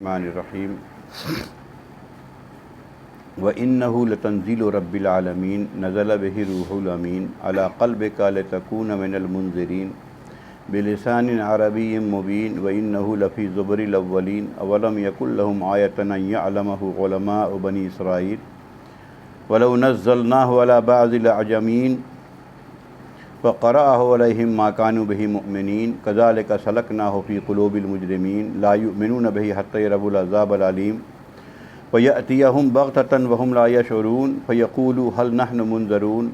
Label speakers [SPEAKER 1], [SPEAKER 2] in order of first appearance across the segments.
[SPEAKER 1] الرحمن الرحیم وَإِنَّهُ لَتَنزِيلُ رَبِّ الْعَالَمِينَ نَزَلَ بِهِ الرُّوحُ الْأَمِينُ عَلَى قَلْبِكَ لِتَكُونَ مِنَ الْمُنذِرِينَ بِلِسَانٍ عَرَبِيٍّ مُبِينٍ وَإِنَّهُ لَفِي زُبُرِ الْأَوَّلِينَ أَوَلَمْ يَكُنْ لَهُمْ آيَةً أَنْ يَعْلَمَهُ عُلَمَاءُ بَنِي إِسْرَائِيلَ وَلَوْ نَزَّلْنَاهُ عَلَى بَعْضِ الْأَعْجَمِينَ فَقَرَأَهُ عَلَيْهِمْ مَا كَانُوا بِهِ مُؤْمِنِينَ كَذَلِكَ سَلَكْنَاهُ فِي قُلُوبِ الْمُجْرِمِينَ لَا يُؤْمِنُونَ بِهِ حَتَّى يَرَوُا الْعَذَابَ الْأَلِيمَ وَيَأْتِيَهُمْ بَغْتَةً وَهُمْ لَا يَشْعُرُونَ فَيَقُولُوا هَلْ نَحْنُ مُنذَرُونَ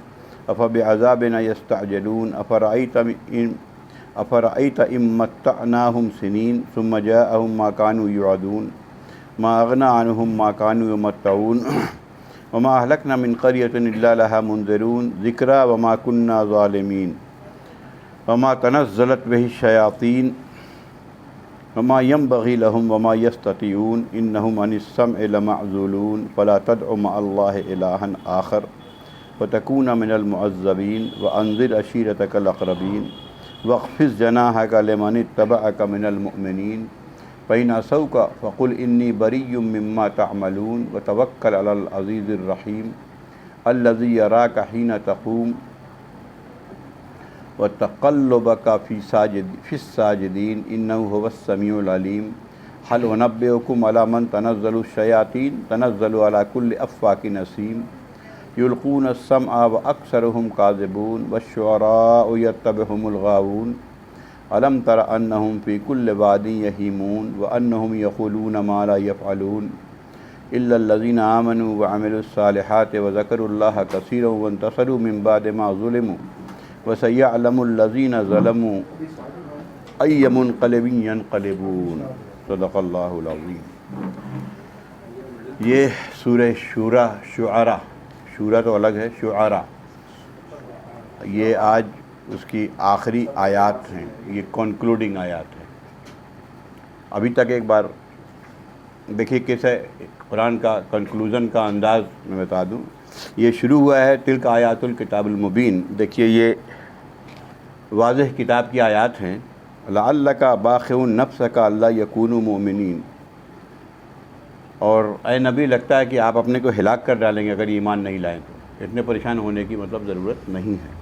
[SPEAKER 1] أَفَبِعَذَابِنَا يَسْتَعْجِلُونَ أَفَرَأَيْتَ إِن مَّتَّعْنَاهُمْ سِنِينَ ثُمَّ جَاءَهُم مَّا كَانُوا يُوعَدُونَ مَا أَغْنَىٰ عَنْهُم مَّا كَانُوا يُمَتَّعُونَ وَمَا أَهْلَكْنَا مِن قَرْيَةٍ إِلَّا لَهَا مُنذِرُونَ ذِكْرَىٰ وَمَا كُنَّا ظَالِمِينَ وَمَا تَنَزَّلَتْ بِهِ الشَّيَاطِينُ وَمَا يَنبَغِي لَهُمْ وَمَا يَسْتَطِيعُونَ إِنَّهُمْ عَنِ السَّمْعِ لَمَعْزُولُونَ فَلَا تَدْعُ مَعَ اللَّهِ إِلَٰهًا آخَرَ وَتَكُونَ مِنَ الْمُعَذَّبِينَ وَأَنذِرْ عَشِيرَتَكَ الْأَقْرَبِينَ وَاخْفِضْ جَنَاحَكَ لِمَنِ اتَّبَعَكَ مِنَ الْمُؤْمِنِينَ فَإِنْ عَصَوْكَ فَقُلْ إِنِّي بَرِيٌّ مِّمَّا تَعْمَلُونَ وَتَوَكَّلْ عَلَى الْعَزِيزِ الرَّحِيمِ الَّذِي يَرَاكَ حِينَ تَقُومُ وَتَقَلُّبَكَ فِي السَّاجِدِينَ إِنَّهُ هُوَ السَّمِيعُ الْعَلِيمُ هَلْ أُنَبِّئُكُمْ عَلَى مَن تَنَزَّلُ الشَّيَاطِينُ تَنَزَّلُ عَلَى كُلِّ أَفَّاكٍ أَثِيمٍ يُلْقُونَ السَّمْعَ وَأَكْثَرُهُمْ كَاذِبُونَ وَالشُّعَرَاءُ يَتَّبِعُهُمُ الْغَاوُونَ أَلَمْ تَرَ أَنَّهُمْ فِي كُلِّ وَادٍ يَهِيمُونَ وَأَنَّهُمْ يَقُولُونَ مَا لَا يَفْعَلُونَ إِلَّا الَّذِينَ آمَنُوا وَعَمِلُوا الصَّالِحَاتِ وَذَكَرُوا اللَّهَ كَثِيرًا وَانتَصَرُوا مِن بَعْدِ مَا ظُلِمُوا وَسَيَعْلَمُ الَّذِينَ ظَلَمُوا أَيَّ مُنقَلِبٍ يَنقَلِبُونَ صدق اللہ العظیم۔ یہ سورہ شعراء تو الگ ہے، شعراء یہ آج اس کی آخری آیات ہیں، یہ کنکلوڈنگ آیات ہیں۔ ابھی تک ایک بار دیکھیے کیسے قرآن کا کنکلوژن کا انداز میں بتا دوں۔ یہ شروع ہوا ہے تلک آیات الکتاب المبین، دیکھیے یہ واضح کتاب کی آیات ہیں۔ لعلک باخع نفسک الا یکونوا مؤمنین، اور اے نبی لگتا ہے کہ آپ اپنے کو ہلاک کر ڈالیں گے اگر ایمان نہیں لائیں تو، اتنے پریشان ہونے کی مطلب ضرورت نہیں ہے۔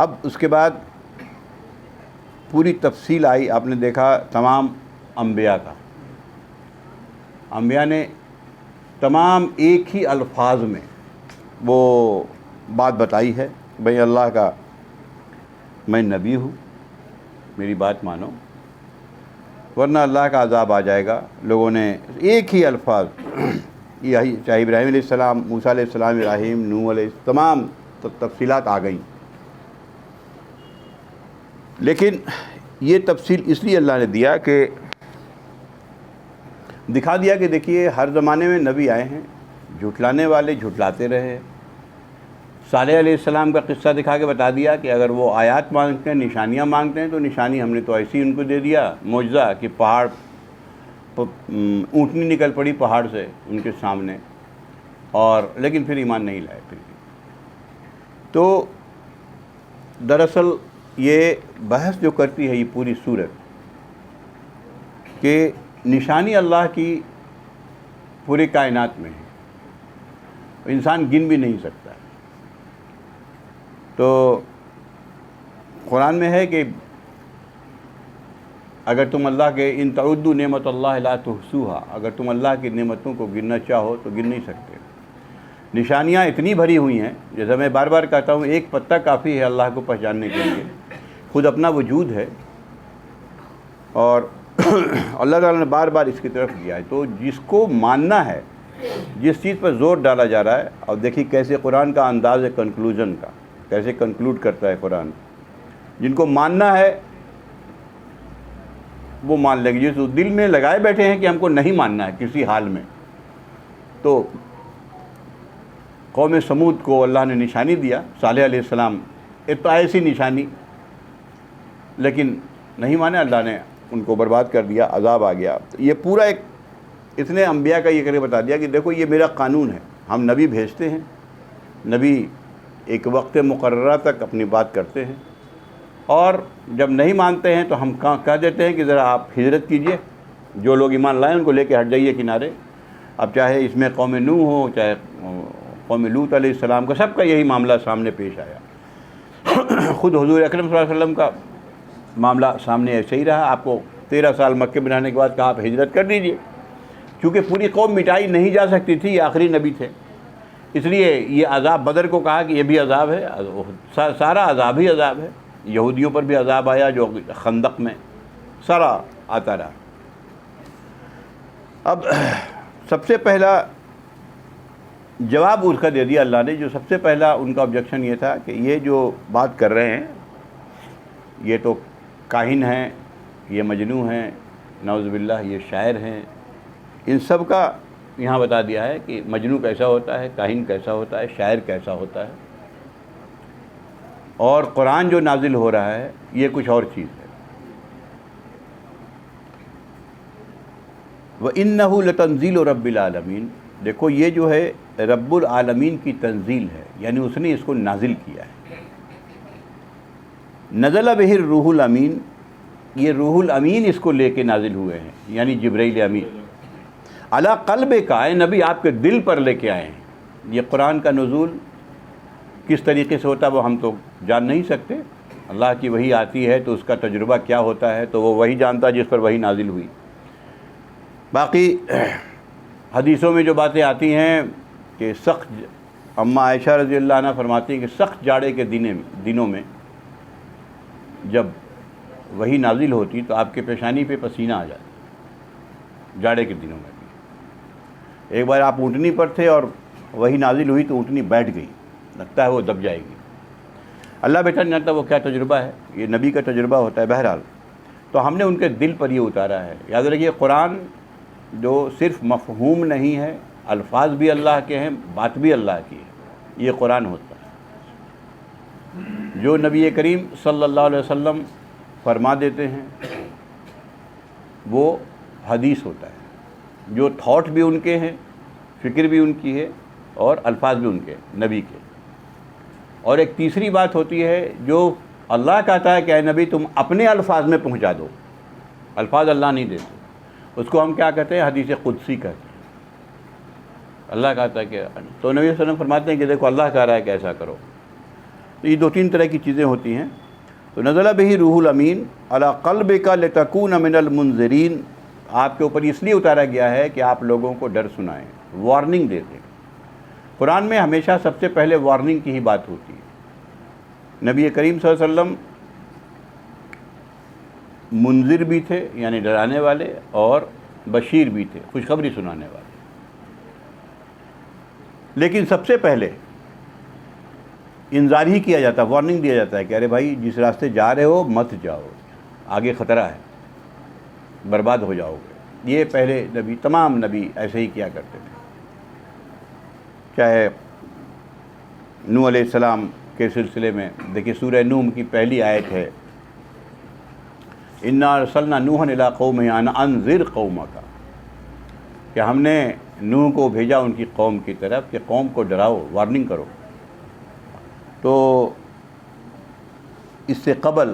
[SPEAKER 1] اب اس کے بعد پوری تفصیل آئی، آپ نے دیکھا تمام انبیاء کا، انبیاء نے تمام ایک ہی الفاظ میں وہ بات بتائی ہے، بھئی اللہ کا میں نبی ہوں، میری بات مانو ورنہ اللہ کا عذاب آ جائے گا۔ لوگوں نے ایک ہی الفاظ یہی، چاہے ابراہیم علیہ السلام، موسیٰ علیہ السلام، ابراہیم، نوح علیہ السلام، تمام تفصیلات آ گئیں۔ لیکن یہ تفصیل اس لیے اللہ نے دیا کہ دکھا دیا کہ دیکھیے ہر زمانے میں نبی آئے ہیں، جھٹلانے والے جھٹلاتے رہے۔ صالح علیہ السلام کا قصہ دکھا کے بتا دیا کہ اگر وہ آیات مانگتے ہیں، نشانیاں مانگتے ہیں، تو نشانی ہم نے تو ایسی ان کو دے دیا معجزہ کہ پہاڑ اونٹنی نکل پڑی پہاڑ سے ان کے سامنے، اور لیکن پھر ایمان نہیں لائے پھر۔ تو دراصل یہ بحث جو کرتی ہے یہ پوری سورت کہ نشانی اللہ کی پوری کائنات میں ہے، انسان گن بھی نہیں سکتا ہے۔ تو قرآن میں ہے کہ اگر تم اللہ کے ان تعدوا نعمت اللہ لا تحصوها، اگر تم اللہ کی نعمتوں کو گننا چاہو تو گن نہیں سکتے۔ نشانیاں اتنی بھری ہوئی ہیں، جیسا میں بار بار کہتا ہوں، ایک پتہ کافی ہے اللہ کو پہچاننے کے لیے، خود اپنا وجود ہے، اور اللہ تعالیٰ نے بار بار اس کی طرف کیا ہے۔ تو جس کو ماننا ہے، جس چیز پر زور ڈالا جا رہا ہے، اور دیکھیے کیسے قرآن کا انداز ہے کنکلوژن کا، کیسے کنکلوڈ کرتا ہے قرآن۔ جن کو ماننا ہے وہ مان لیں گے، جو دل میں لگائے بیٹھے ہیں کہ ہم کو نہیں ماننا ہے کسی حال میں، تو قوم سمود کو اللہ نے نشانی دیا، صالح علیہ السلام ایک تو ایسی نشانی، لیکن نہیں مانے، اللہ نے ان کو برباد کر دیا، عذاب آ گیا۔ یہ پورا ایک اتنے انبیاء کا یہ کر کے بتا دیا کہ دیکھو یہ میرا قانون ہے، ہم نبی بھیجتے ہیں، نبی ایک وقت مقررہ تک اپنی بات کرتے ہیں، اور جب نہیں مانتے ہیں تو ہم کہہ دیتے ہیں کہ ذرا آپ ہجرت کیجئے، جو لوگ ایمان لائیں ان کو لے کے ہٹ جائیے کنارے. اب چاہے اس میں قوم نوح ہو, چاہے قوم لوط علیہ السلام کا, سب کا یہی معاملہ سامنے پیش آیا. خود حضور اکرم صلی اللہ علیہ وسلم کا معاملہ سامنے ایسے ہی رہا. آپ کو 13 سال مکے میں رہنے کے بعد کہا آپ ہجرت کر دیجیے, کیونکہ پوری قوم مٹائی نہیں جا سکتی تھی, یہ آخری نبی تھے. اس لیے یہ عذاب بدر کو کہا کہ یہ بھی عذاب ہے, سارا عذاب ہی عذاب ہے. یہودیوں پر بھی عذاب آیا جو خندق میں سارا آتا رہا. اب سب سے پہلا جواب اس کا دے دیا اللہ نے. جو سب سے پہلا ان کا آبجیکشن یہ تھا کہ یہ جو بات کر رہے ہیں یہ تو کاہن ہیں, یہ مجنوں ہیں, نعوذ باللہ یہ شاعر ہیں. ان سب کا یہاں بتا دیا ہے کہ مجنوں کیسا ہوتا ہے, کاہن کیسا ہوتا ہے, شاعر کیسا ہوتا ہے, اور قرآن جو نازل ہو رہا ہے یہ کچھ اور چیز ہے. وَإِنَّهُ لَتَنزِيلُ رَبِّ الْعَالَمِينَ. دیکھو یہ جو ہے رب العالمین کی تنزیل ہے, یعنی اس نے اس کو نازل کیا ہے. نزل بہ الروح الامین, یہ روح الامین اس کو لے کے نازل ہوئے ہیں, یعنی جبرائیل امین. علی قلبک کا, نبی آپ کے دل پر لے کے آئے ہیں. یہ قرآن کا نزول کس طریقے سے ہوتا ہے وہ ہم تو جان نہیں سکتے. اللہ کی وحی آتی ہے تو اس کا تجربہ کیا ہوتا ہے تو وہ وہی جانتا ہے جس پر وحی نازل ہوئی. باقی حدیثوں میں جو باتیں آتی ہیں کہ سخت, اماں عائشہ رضی اللہ عنہ فرماتی ہیں کہ سخت جاڑے کے دنوں میں جب وحی نازل ہوتی تو آپ کے پیشانی پہ پسینہ آ جاتا, جاڑے کے دنوں میں بھی. ایک بار آپ اونٹنی پر تھے اور وحی نازل ہوئی تو اونٹنی بیٹھ گئی, لگتا ہے وہ دب جائے گی. اللہ بیٹا نہیں جانتا وہ کیا تجربہ ہے, یہ نبی کا تجربہ ہوتا ہے. بہرحال تو ہم نے ان کے دل پر یہ اتارا ہے. یاد رکھیے قرآن جو صرف مفہوم نہیں ہے, الفاظ بھی اللہ کے ہیں, بات بھی اللہ کی ہے, یہ قرآن ہوتا ہے. جو نبی کریم صلی اللہ علیہ وسلم فرما دیتے ہیں وہ حدیث ہوتا ہے. جو تھاٹ بھی ان کے ہیں, فکر بھی ان کی ہے, اور الفاظ بھی ان کے نبی کے. اور ایک تیسری بات ہوتی ہے جو اللہ کہتا ہے کہ اے نبی تم اپنے الفاظ میں پہنچا دو, الفاظ اللہ نہیں دیتے. اس کو ہم کیا کہتے ہیں, حدیث قدسی کہتے ہیں. اللہ کہتا ہے کہ تو نبی صلی اللہ علیہ وسلم فرماتے ہیں کہ دیکھو اللہ کہہ رہا ہے کہ ایسا کرو. تو یہ 2-3 طرح کی چیزیں ہوتی ہیں. تو نزل بہ روح الامین علی قلبک لتکون من المنذرین, آپ کے اوپر اس لیے اتارا گیا ہے کہ آپ لوگوں کو ڈر سنائیں, وارننگ دے دیں. قرآن میں ہمیشہ سب سے پہلے وارننگ کی ہی بات ہوتی ہے. نبی کریم صلی اللہ علیہ وسلم منذر بھی تھے یعنی ڈرانے والے, اور بشیر بھی تھے خوشخبری سنانے والے. لیکن سب سے پہلے انذار ہی کیا جاتا ہے, وارننگ دیا جاتا ہے کہ ارے بھائی جس راستے جا رہے ہو مت جاؤ, آگے خطرہ ہے, برباد ہو جاؤ گے. یہ پہلے نبی, تمام نبی ایسے ہی کیا کرتے تھے. چاہے نوح علیہ السلام کے سلسلے میں دیکھیے سورہ نوح کی پہلی آیت ہے انا ارسلنا نوحا الی قومہ ان انذر قومک, کہ ہم نے نوح کو بھیجا ان کی قوم کی طرف کہ قوم کو ڈراؤ, وارننگ کرو. تو اس سے قبل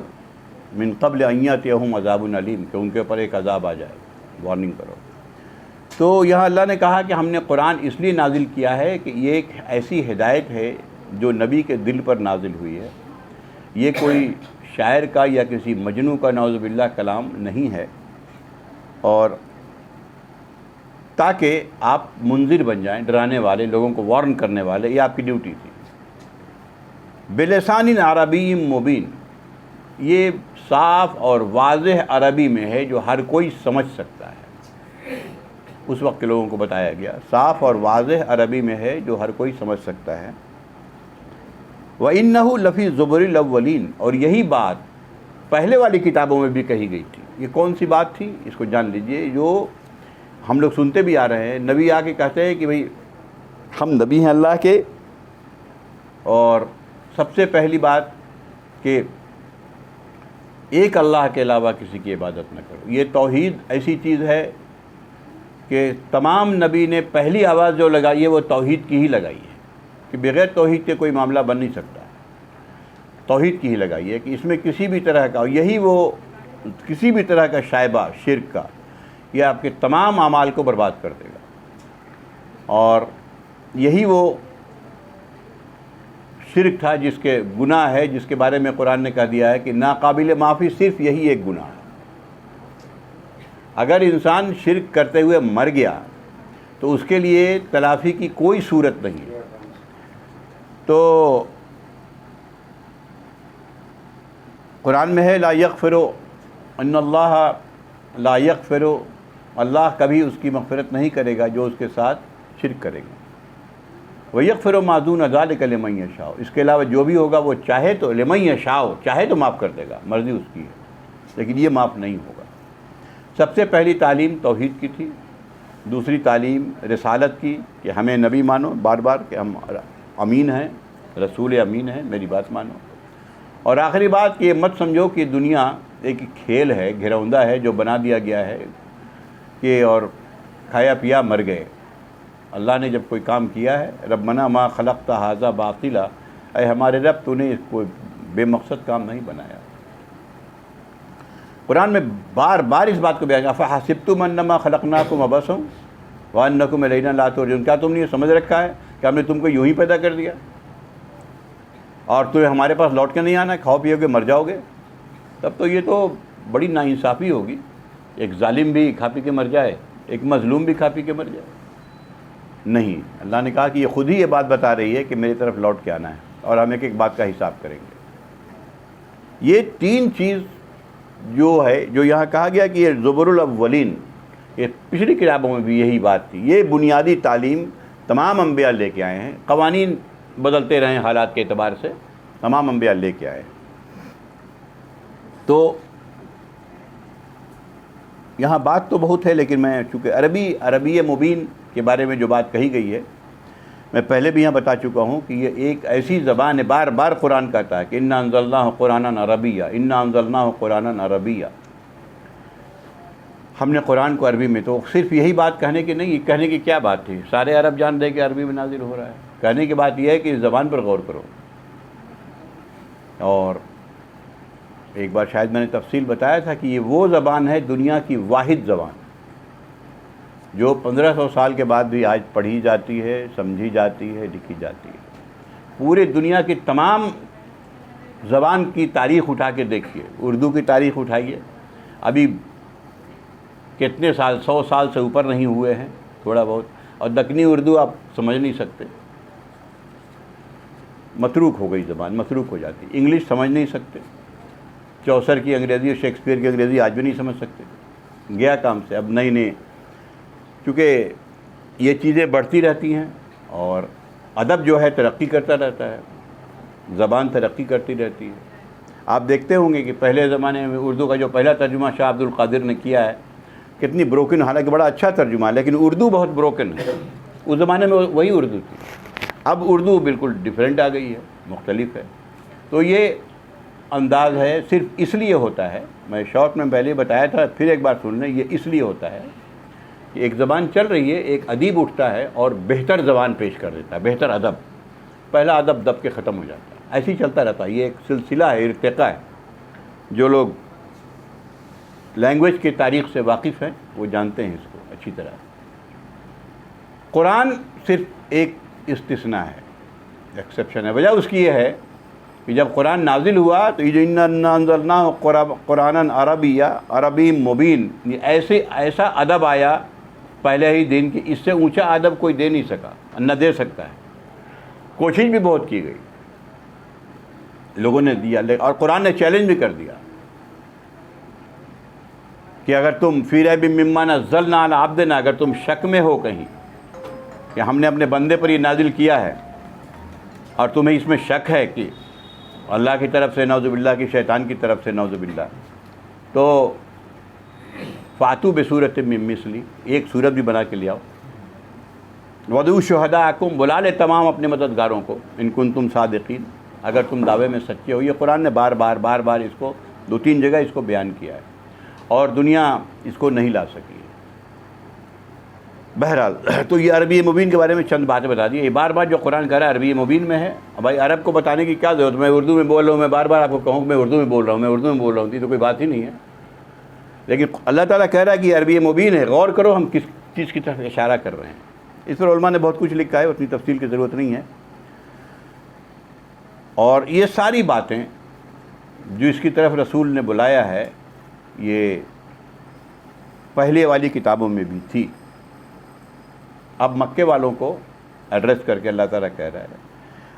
[SPEAKER 1] من قبل ان یاتیہم عذاب علیم, کہ ان کے اوپر ایک عذاب آ جائے, وارننگ کرو. تو یہاں اللہ نے کہا کہ ہم نے قرآن اس لیے نازل کیا ہے کہ یہ ایک ایسی ہدایت ہے جو نبی کے دل پر نازل ہوئی ہے. یہ کوئی شاعر کا یا کسی مجنوں کا نعوذ باللہ کلام نہیں ہے, اور تاکہ آپ منذر بن جائیں, ڈرانے والے, لوگوں کو وارن کرنے والے. یہ آپ کی ڈیوٹی تھی. بلسان عربی مبین, یہ صاف اور واضح عربی میں ہے جو ہر کوئی سمجھ سکتا ہے. اس وقت کے لوگوں کو بتایا گیا صاف اور واضح عربی میں ہے جو ہر کوئی سمجھ سکتا ہے. وَإِنَّهُ لَفِي زُبُرِ الْأَوَّلِينَ, اور یہی بات پہلے والی کتابوں میں بھی کہی گئی تھی. یہ کون سی بات تھی اس کو جان لیجئے, جو ہم لوگ سنتے بھی آ رہے ہیں. نبی آ کے کہتے ہیں کہ بھئی ہم نبی ہیں اللہ کے, اور سب سے پہلی بات کہ ایک اللہ کے علاوہ کسی کی عبادت نہ کرو. یہ توحید ایسی چیز ہے کہ تمام نبی نے پہلی آواز جو لگائی ہے وہ توحید کی ہی لگائی ہے, کہ بغیر توحید کے کوئی معاملہ بن نہیں سکتا. توحید کی ہی لگائی ہے کہ اس میں کسی بھی طرح کا, یہی وہ کسی بھی طرح کا شائبہ شرک کا یہ آپ کے تمام اعمال کو برباد کر دے گا۔ اور یہی وہ شرک تھا جس کے گناہ ہے، جس کے بارے میں قرآن نے کہہ دیا ہے کہ ناقابل معافی صرف یہی ایک گناہ ہے۔ اگر انسان شرک کرتے ہوئے مر گیا تو اس کے لیے تلافی کی کوئی صورت نہیں ہے۔ تو قرآن میں ہے لا یغفر ان اللہ لا یغفر، اللہ کبھی اس کی مغفرت نہیں کرے گا جو اس کے ساتھ شرک کرے گا۔ وَيَغْفِرُ مَا دُونَ ذَلِكَ لِمَن يَشَاءُ، اس کے علاوہ جو بھی ہوگا وہ چاہے تو لمن یشاء، چاہے تو معاف کر دے گا، مرضی اس کی ہے، لیکن یہ معاف نہیں ہوگا۔ سب سے پہلی تعلیم توحید کی تھی، دوسری تعلیم رسالت کی کہ ہمیں نبی مانو بار بار کہ ہم امین ہیں، رسول امین ہیں، میری بات مانو۔ اور آخری بات کہ یہ مت سمجھو کہ دنیا ایک کھیل ہے، گھروندہ ہے جو بنا دیا گیا ہے کہ اور کھایا پیا مر گئے۔ اللہ نے جب کوئی کام کیا ہے، ربنا ما خلقت ھذا باطلا، اے ہمارے رب تو نے اس کو بے مقصد کام نہیں بنایا۔ قرآن میں بار بار اس بات کو بیان کیا، افحسبتم انما خلقناکم عبثا وانکم الینا لا ترجعون، کیا تم نے یہ سمجھ رکھا ہے کہ ہم نے تم کو یوں ہی پیدا کر دیا اور تمہیں ہمارے پاس لوٹ کے نہیں آنا ہے، کھاؤ پیو گے مر جاؤ گے؟ تب تو یہ تو بڑی ناانصافی ہوگی، ایک ظالم بھی کھا پی کے مر جائے، ایک مظلوم بھی کھا پی کے مر جائے۔ نہیں، اللہ نے کہا کہ یہ خود ہی یہ بات بتا رہی ہے کہ میری طرف لوٹ کے آنا ہے اور ہم ایک ایک بات کا حساب کریں گے۔ یہ تین چیز جو ہے، جو یہاں کہا گیا کہ یہ زبر الاولین، یہ پچھلی کتابوں میں بھی یہی بات تھی، یہ بنیادی تعلیم تمام انبیاء لے کے آئے ہیں، قوانین بدلتے رہے حالات کے اعتبار سے، تمام انبیاء لے کے آئے ہیں۔ تو یہاں بات تو بہت ہے، لیکن میں چونکہ عربی مبین کے بارے میں جو بات کہی گئی ہے، میں پہلے بھی یہاں بتا چکا ہوں کہ یہ ایک ایسی زبان ہے، بار بار قرآن کہتا ہے کہ انا انزلناہ قرآنا عربیہ، انا انزلناہ قرآنا عربیہ، ہم نے قرآن کو عربی میں۔ تو صرف یہی بات کہنے کی نہیں، کہنے کی کیا بات تھی؟ سارے عرب جان دے کہ عربی میں نازل ہو رہا ہے۔ کہنے کی بات یہ ہے کہ اس زبان پر غور کرو۔ اور ایک بار شاید میں نے تفصیل بتایا تھا کہ یہ وہ زبان ہے، دنیا کی واحد زبان جو 1500 سال کے بعد بھی آج پڑھی جاتی ہے، سمجھی جاتی ہے، لکھی جاتی ہے۔ پورے دنیا کی تمام زبان کی تاریخ اٹھا کے دیکھیے، اردو کی تاریخ اٹھائیے، ابھی کتنے سال، 100 سال سے اوپر نہیں ہوئے ہیں، تھوڑا بہت، اور دکنی اردو آپ سمجھ نہیں سکتے، متروک ہو گئی زبان، متروک ہو جاتی۔ انگلش سمجھ نہیں سکتے، چوسر کی انگریزی اور شیکسپیئر کی انگریزی آج بھی نہیں سمجھ سکتے، گیا کام سے۔ اب نئی چونکہ یہ چیزیں بڑھتی رہتی ہیں اور ادب جو ہے ترقی کرتا رہتا ہے، زبان ترقی کرتی رہتی ہے۔ آپ دیکھتے ہوں گے کہ پہلے زمانے میں اردو کا جو پہلا ترجمہ شاہ عبد القادر نے کیا ہے، کتنی بروکن، حالانکہ بڑا اچھا ترجمہ ہے، لیکن اردو بہت بروکن ہے۔ اس زمانے میں وہی اردو تھی، اب اردو بالکل ڈیفرنٹ آ گئی ہے، مختلف ہے۔ تو یہ انداز ہے، صرف اس لیے ہوتا ہے، میں شارٹ میں پہلے بتایا تھا، پھر ایک بار سن لیں، یہ اس لیے ہوتا ہے کہ ایک زبان چل رہی ہے، ایک ادیب اٹھتا ہے اور بہتر زبان پیش کر دیتا ہے، بہتر ادب، پہلا ادب دب کے ختم ہو جاتا ہے، ایسے ہی چلتا رہتا ہے۔ یہ ایک سلسلہ ہے، ارتقاء ہے۔ جو لوگ لینگویج کی تاریخ سے واقف ہیں وہ جانتے ہیں اس کو اچھی طرح۔ قرآن صرف ایک استثناء ہے، ایکسیپشن ہے۔ وجہ اس کی یہ ہے کہ جب قرآن نازل ہوا تو یہ جو انا انزلناہ قرآنا عربیہ، عربی مبین، ایسا ادب آیا پہلے ہی دن کی، اس سے اونچا ادب کوئی دے نہیں سکا، نہ دے سکتا ہے۔ کوشش بھی بہت کی گئی، لوگوں نے دیا، اور قرآن نے چیلنج بھی کر دیا کہ اگر تم فی ریب مما نزلنا علی عبدنا، اگر تم شک میں ہو کہیں کہ ہم نے اپنے بندے پر یہ نازل کیا ہے اور تمہیں اس میں شک ہے کہ اللہ کی طرف سے نعوذ باللہ کی شیطان کی طرف سے نعوذ باللہ، تو فاتو بصورت من مثلی، ایک صورت بھی بنا کے لے آؤ، ودعوا شہداءکم، بلا لے تمام اپنے مددگاروں کو، ان کنتم صادقین، اگر تم دعوے میں سچے ہو۔ یہ قرآن نے بار بار اس کو 2-3 جگہ اس کو بیان کیا ہے، اور دنیا اس کو نہیں لا سکی ہے۔ بہرحال تو یہ عربی مبین کے بارے میں چند باتیں بتا دی۔ یہ بار جو قرآن کہہ رہا ہے عربی مبین میں ہے، بھائی عرب کو بتانے کی کیا ضرورت؟ میں اردو میں بول رہا ہوں، میں بار آپ کو کہوں کہ میں اردو میں بول رہا ہوں، میں اردو میں بول رہا ہوں، یہ تو کوئی بات ہی نہیں ہے۔ لیکن اللہ تعالیٰ کہہ رہا ہے کہ یہ عربی مبین ہے، غور کرو ہم کس چیز کی طرف اشارہ کر رہے ہیں۔ اس پر علماء نے بہت کچھ لکھا ہے، اتنی تفصیل کی ضرورت نہیں ہے۔ اور یہ ساری باتیں جو اس کی طرف رسول نے بلایا ہے، یہ پہلے والی کتابوں میں بھی تھی۔ اب مکے والوں کو ایڈریس کر کے اللہ تعالیٰ کہہ رہا ہے،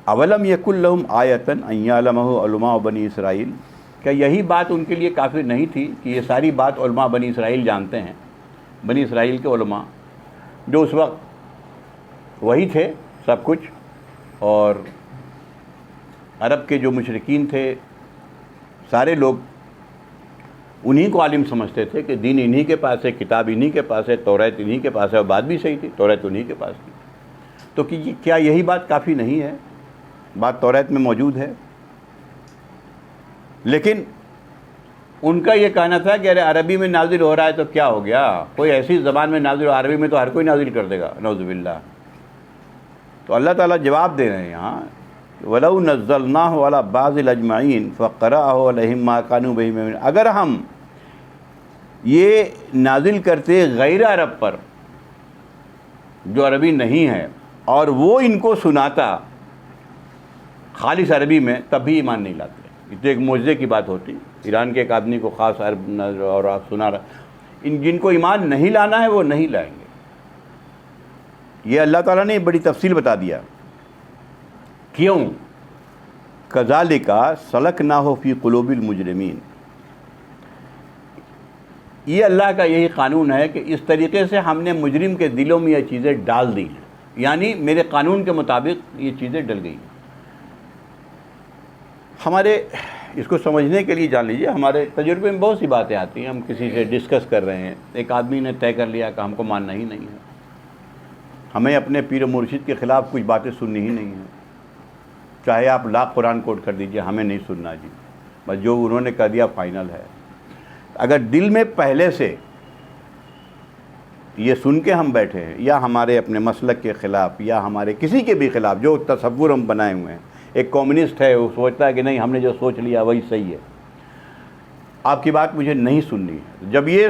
[SPEAKER 1] اولم یکن لہم آیۃ ان یعلمہ علماء بنی اسرائیل، کیا یہی بات ان کے لیے کافی نہیں تھی کہ یہ ساری بات علماء بنی اسرائیل جانتے ہیں؟ بنی اسرائیل کے علماء جو اس وقت وہی تھے سب کچھ، اور عرب کے جو مشرکین تھے سارے لوگ انہی کو عالم سمجھتے تھے کہ دین انہی کے پاس ہے، کتاب انہی کے پاس ہے، توریت انہی کے پاس ہے، اور بات بھی صحیح تھی، توریت انہی کے پاس تھی۔ تو کیا یہی بات کافی نہیں ہے؟ بات توریت میں موجود ہے، لیکن ان کا یہ کہنا تھا کہ ارے عربی میں نازل ہو رہا ہے تو کیا ہو گیا، کوئی ایسی زبان میں نازل ہو، عربی میں تو ہر کوئی نازل کر دے گا، نعوذ باللہ۔ تو اللہ تعالیٰ جواب دے رہے ہیں یہاں، وَلَوْ نَزَّلْنَاهُ عَلَى بَعْضِ الْأَجْمَعِينَ فَقَرَأَهُ عَلَيْهِمْ مَا كَانُوا بِهِ مُؤْمِنِينَ، اگر ہم یہ نازل کرتے غیر عرب پر جو عربی نہیں ہے اور وہ ان کو سناتا خالص عربی میں، تب بھی ایمان نہیں لاتے۔ یہ تو ایک معجزے کی بات ہوتی، ایران کے ایک آدمی کو خاص عرب اور آپ سنا رہا، جن کو ایمان نہیں لانا ہے وہ نہیں لائیں گے۔ یہ اللہ تعالیٰ نے بڑی تفصیل بتا دیا، کیوں؟ کذالک سلکناہ فی قلوب المجرمین، یہ اللہ کا یہی قانون ہے کہ اس طریقے سے ہم نے مجرم کے دلوں میں یہ چیزیں ڈال دی ہیں، یعنی میرے قانون کے مطابق یہ چیزیں ڈل گئی۔ ہمارے اس کو سمجھنے کے لیے جان لیجیے، ہمارے تجربے میں بہت سی باتیں آتی ہیں، ہم کسی سے ڈسکس کر رہے ہیں، ایک آدمی نے طے کر لیا کہ ہم کو ماننا ہی نہیں ہے، ہمیں اپنے پیر و مرشد کے خلاف کچھ باتیں سننی ہی نہیں ہیں، چاہے آپ لاکھ قرآن کوٹ کر دیجئے، ہمیں نہیں سننا جی، بس جو انہوں نے کہہ دیا فائنل ہے۔ اگر دل میں پہلے سے یہ سن کے ہم بیٹھے ہیں، یا ہمارے اپنے مسلک کے خلاف یا ہمارے کسی کے بھی خلاف جو تصور ہم بنائے ہوئے ہیں، ایک کمیونسٹ ہے وہ سوچتا ہے کہ نہیں ہم نے جو سوچ لیا وہی صحیح ہے، آپ کی بات مجھے نہیں سننی ہے، جب یہ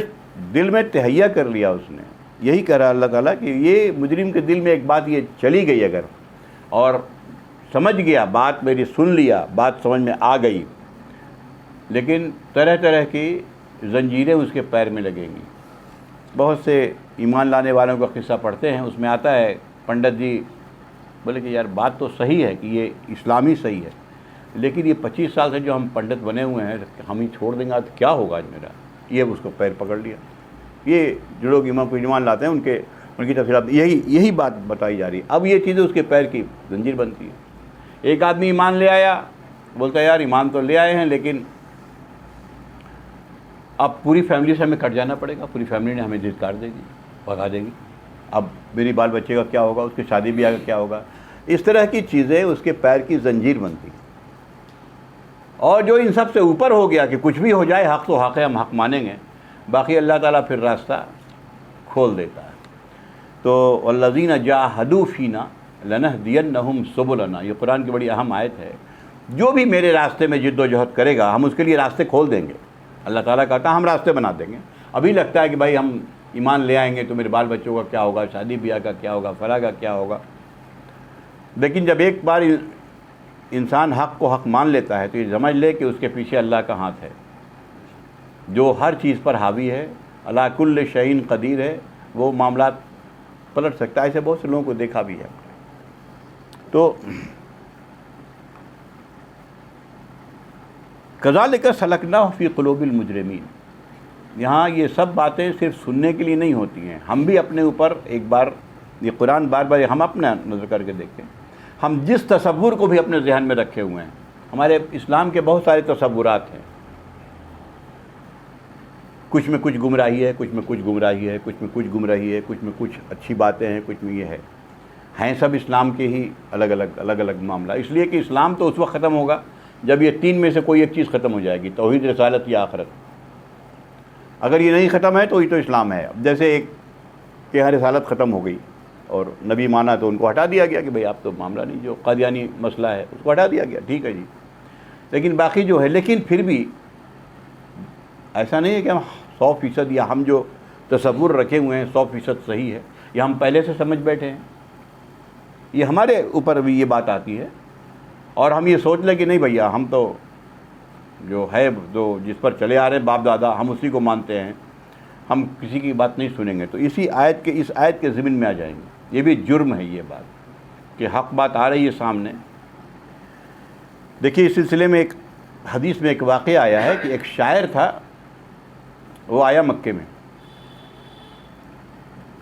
[SPEAKER 1] دل میں تہیہ کر لیا اس نے، یہی کہہ رہا اللہ تعالیٰ کہ یہ مجرم کے دل میں ایک بات یہ چلی گئی اگر، اور سمجھ گیا، بات میری سن لیا، بات سمجھ میں آ گئی، لیکن طرح طرح کی زنجیریں اس کے پیر میں لگیں گی۔ بہت سے ایمان لانے والوں کا قصہ پڑھتے ہیں، اس میں آتا ہے پنڈت جی بولے کہ یار بات تو صحیح ہے کہ یہ اسلامی صحیح ہے، لیکن یہ 25 سال سے جو ہم پنڈت بنے ہوئے ہیں ہم ہی چھوڑ دیں گے تو کیا ہوگا آج میرا، یہ اس کو پیر پکڑ لیا۔ یہ جو لوگ امام کو ایمان لاتے ہیں ان کی تفصیلات یہی بات بتائی جا رہی ہے۔ اب یہ چیزیں اس کے پیر کی زنجیر بنتی ہے۔ ایک آدمی ایمان لے آیا، بولتا ہے یار ایمان تو لے آئے ہیں لیکن اب پوری فیملی سے ہمیں کٹ جانا پڑے گا، پوری فیملی نے ہمیں دھتکار دے گی، بھگا دے گی، اب میری بال بچے کا کیا ہوگا، اس کی شادی بیاہ کا کیا ہوگا، اس طرح کی چیزیں اس کے پیر کی زنجیر بنتی۔ اور جو ان سب سے اوپر ہو گیا کہ کچھ بھی ہو جائے حق تو حق ہے، ہم حق مانیں گے، باقی اللہ تعالیٰ پھر راستہ کھول دیتا ہے۔ تو والذین جاہدوا فینا لنہدینہم سبلنا، یہ قرآن کی بڑی اہم آیت ہے، جو بھی میرے راستے میں جد و جہد کرے گا ہم اس کے لیے راستے کھول دیں گے۔ اللہ تعالیٰ کہتا ہے ہم راستے بنا دیں گے۔ ابھی لگتا ہے کہ بھائی ہم ایمان لے آئیں گے تو میرے بال بچوں کا کیا ہوگا، شادی بیاہ کا کیا ہوگا، فلاں کا کیا ہوگا، لیکن جب ایک بار انسان حق کو حق مان لیتا ہے تو یہ سمجھ لے کہ اس کے پیچھے اللہ کا ہاتھ ہے جو ہر چیز پر حاوی ہے، علی کل شیء قدیر ہے، وہ معاملات پلٹ سکتا ہے۔ ایسے بہت سے لوگوں کو دیکھا بھی ہے۔ تو کذالک سلکناہ فی قلوب المجرمین، یہاں یہ سب باتیں صرف سننے کے لیے نہیں ہوتی ہیں، ہم بھی اپنے اوپر ایک بار یہ قرآن بار بار ہم اپنا نظر کر کے دیکھیں، ہم جس تصور کو بھی اپنے ذہن میں رکھے ہوئے ہیں، ہمارے اسلام کے بہت سارے تصورات ہیں، کچھ میں کچھ گمراہی ہے، کچھ میں کچھ گمراہی ہے، کچھ میں کچھ گمراہی ہے، کچھ میں کچھ اچھی باتیں ہیں، کچھ میں یہ ہے، ہیں سب اسلام کے ہی الگ الگ معاملہ، اس لیے کہ اسلام تو اس وقت ختم ہوگا جب یہ تین میں سے کوئی ایک چیز ختم ہو جائے گی، توحید، رسالت یا آخرت۔ اگر یہ نہیں ختم ہے تو یہ تو اسلام ہے۔ اب جیسے ایک کہ یہاں رسالت ختم ہو گئی اور نبی مانا تو ان کو ہٹا دیا گیا کہ بھئی آپ تو معاملہ نہیں، جو قادیانی مسئلہ ہے اس کو ہٹا دیا گیا، ٹھیک ہے جی، لیکن باقی جو ہے، لیکن پھر بھی ایسا نہیں ہے کہ ہم 100% یا ہم جو تصور رکھے ہوئے ہیں 100% صحیح ہے، یا ہم پہلے سے سمجھ بیٹھے ہیں. یہ ہمارے اوپر بھی یہ بات آتی ہے، اور ہم یہ سوچ لیں کہ نہیں بھیا ہم تو جو ہے جو جس پر چلے آ رہے ہیں باپ دادا ہم اسی کو مانتے ہیں، ہم کسی کی بات نہیں سنیں گے، تو اس آیت کے ضمن میں آ جائیں گے. یہ بھی جرم ہے یہ بات کہ حق بات آ رہی ہے سامنے. دیکھیے اس سلسلے میں ایک حدیث میں ایک واقعہ آیا ہے کہ ایک شاعر تھا، وہ آیا مکے میں،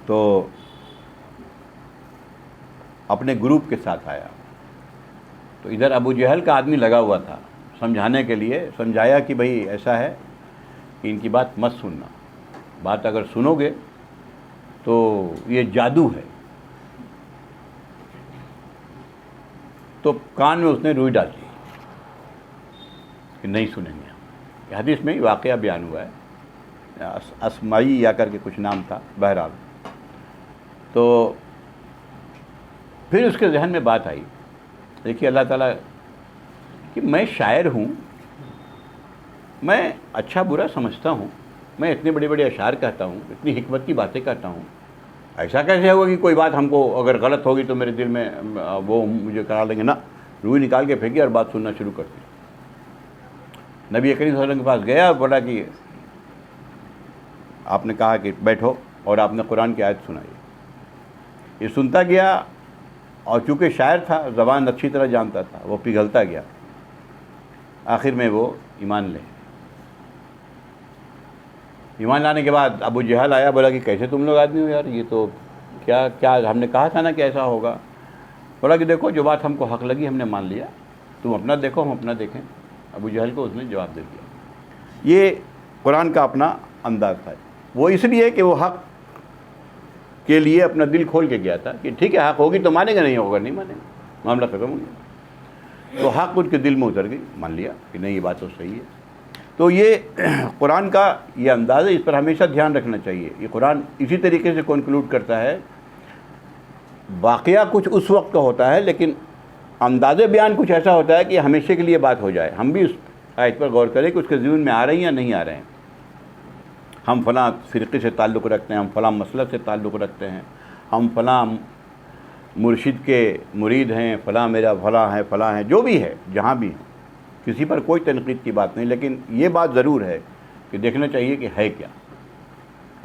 [SPEAKER 1] تو اپنے گروپ کے ساتھ آیا، تو ادھر ابو جہل کا آدمی لگا ہوا تھا سمجھانے کے لیے. سمجھایا کہ بھئی ایسا ہے کہ ان کی بات مت سننا، بات اگر سنو گے تو یہ جادو ہے. تو کان میں اس نے روئی ڈال دی کہ نہیں سنیں گے. یہ حدیث میں واقعہ بیان ہوا ہے، اسمائی یا کر کے کچھ نام تھا. بہرحال تو پھر اس کے ذہن میں بات آئی، دیکھیے اللہ تعالیٰ کہ میں شاعر ہوں، میں اچھا برا سمجھتا ہوں، میں اتنے بڑے بڑے اشعار کہتا ہوں، اتنی حکمت کی باتیں کرتا ہوں، ایسا کیسے ہوگا کہ کوئی بات ہم کو اگر غلط ہوگی تو میرے دل میں وہ مجھے کرا لیں گے؟ نا، روئی نکال کے پھینکی اور بات سننا شروع کر دی. نبی کریم صلی اللہ علیہ وسلم کے پاس گیا، بولا کہ آپ نے کہا کہ بیٹھو اور آپ نے قرآن کی آیت سنائی. یہ سنتا گیا، اور چونکہ شاعر تھا زبان اچھی طرح جانتا تھا، وہ پگھلتا گیا. آخر میں وہ ایمان لانے کے بعد ابو جہل آیا، بولا کہ کیسے تم لوگ آدمی ہو یار، یہ تو کیا ہم نے کہا تھا نا کہ ایسا ہوگا. بولا کہ دیکھو جو بات ہم کو حق لگی ہم نے مان لیا، تم اپنا دیکھو ہم اپنا دیکھیں. ابو جہل کو اس نے جواب دے دیا. یہ قرآن کا اپنا انداز تھا. وہ اس لیے کہ وہ حق کے لیے اپنا دل کھول کے گیا تھا کہ ٹھیک ہے حق ہوگی تو مانیں گے، نہیں ہوگا نہیں مانیں گے، معاملہ ختم ہو گیا. تو حق ان کے دل میں اتر گئی، مان لیا کہ نہیں یہ بات تو صحیح ہے. تو یہ قرآن کا یہ انداز ہے، اس پر ہمیشہ دھیان رکھنا چاہیے. یہ قرآن اسی طریقے سے کنکلوڈ کرتا ہے. واقعہ کچھ اس وقت کا ہوتا ہے لیکن انداز بیان کچھ ایسا ہوتا ہے کہ ہمیشہ کے لیے بات ہو جائے. ہم بھی اس آیت پر غور کریں کہ اس کے ذہن میں آ رہے ہیں یا نہیں آ رہے ہیں. ہم فلاں فرقے سے تعلق رکھتے ہیں، ہم فلاں مسلک سے تعلق رکھتے ہیں، ہم فلاں مرشد کے مرید ہیں، فلاں میرا فلاں ہے، جو بھی ہے جہاں بھی ہیں، کسی پر کوئی تنقید کی بات نہیں. لیکن یہ بات ضرور ہے کہ دیکھنا چاہیے کہ ہے کیا.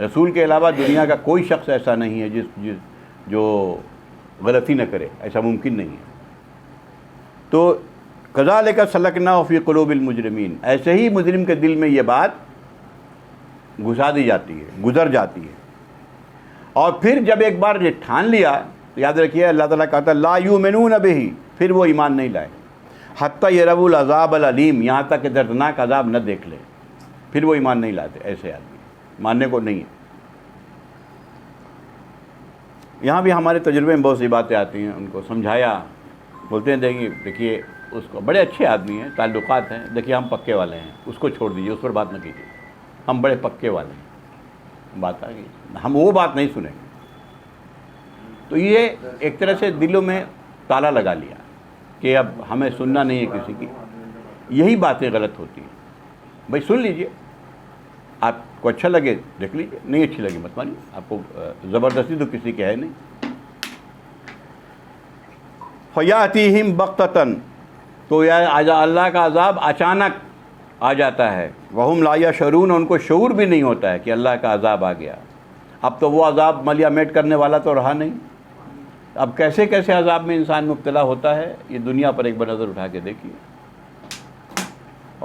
[SPEAKER 1] رسول کے علاوہ دنیا کا کوئی شخص ایسا نہیں ہے جو غلطی نہ کرے، ایسا ممکن نہیں ہے. تو کذالک سلکنا فی قلوب المجرمین، ایسے ہی مجرم کے دل میں یہ بات گھسا دی جاتی ہے، گزر جاتی ہے. اور پھر جب ایک بار یہ ٹھان لیا تو یاد رکھیے اللہ تعالیٰ کہتا ہے لا یؤمنون بہ، پھر وہ ایمان نہیں لائے. حتی یروا العذاب العلیم، یہاں تک کہ دردناک عذاب نہ دیکھ لے، پھر وہ ایمان نہیں لاتے. ایسے آدمی ماننے کو نہیں ہے. یہاں بھی ہمارے تجربے میں بہت سی باتیں آتی ہیں، ان کو سمجھایا، بولتے ہیں دیکھیے اس کو بڑے اچھے آدمی ہیں، تعلقات ہیں، دیکھیے ہم پکے والے ہیں، اس کو چھوڑ دیجیے، اس پر بات نہ کیجیے، ہم بڑے پکے والے ہیں. بات آ گئی، ہم وہ بات نہیں سنیں گے. تو یہ ایک طرح سے دلوں میں تالا لگا لیا کہ اب ہمیں سننا نہیں ہے کسی کی. یہی باتیں غلط ہوتی ہیں. بھائی سن لیجئے، آپ کو اچھا لگے دیکھ لیجئے، نہیں اچھی لگی مت مانیے. آپ کو زبردستی تو کسی کے ہے نہیں. فَيَأْتِيهِمْ بَغْتَةً، تو اللہ کا عذاب اچانک آ جاتا ہے. وَهُمْ لَا يَشْعُرُونَ، ان کو شعور بھی نہیں ہوتا ہے کہ اللہ کا عذاب آ گیا. اب تو وہ عذاب ملیا میٹ کرنے والا تو رہا نہیں. اب کیسے کیسے عذاب میں انسان مبتلا ہوتا ہے، یہ دنیا پر ایک بار نظر اٹھا کے دیکھیے.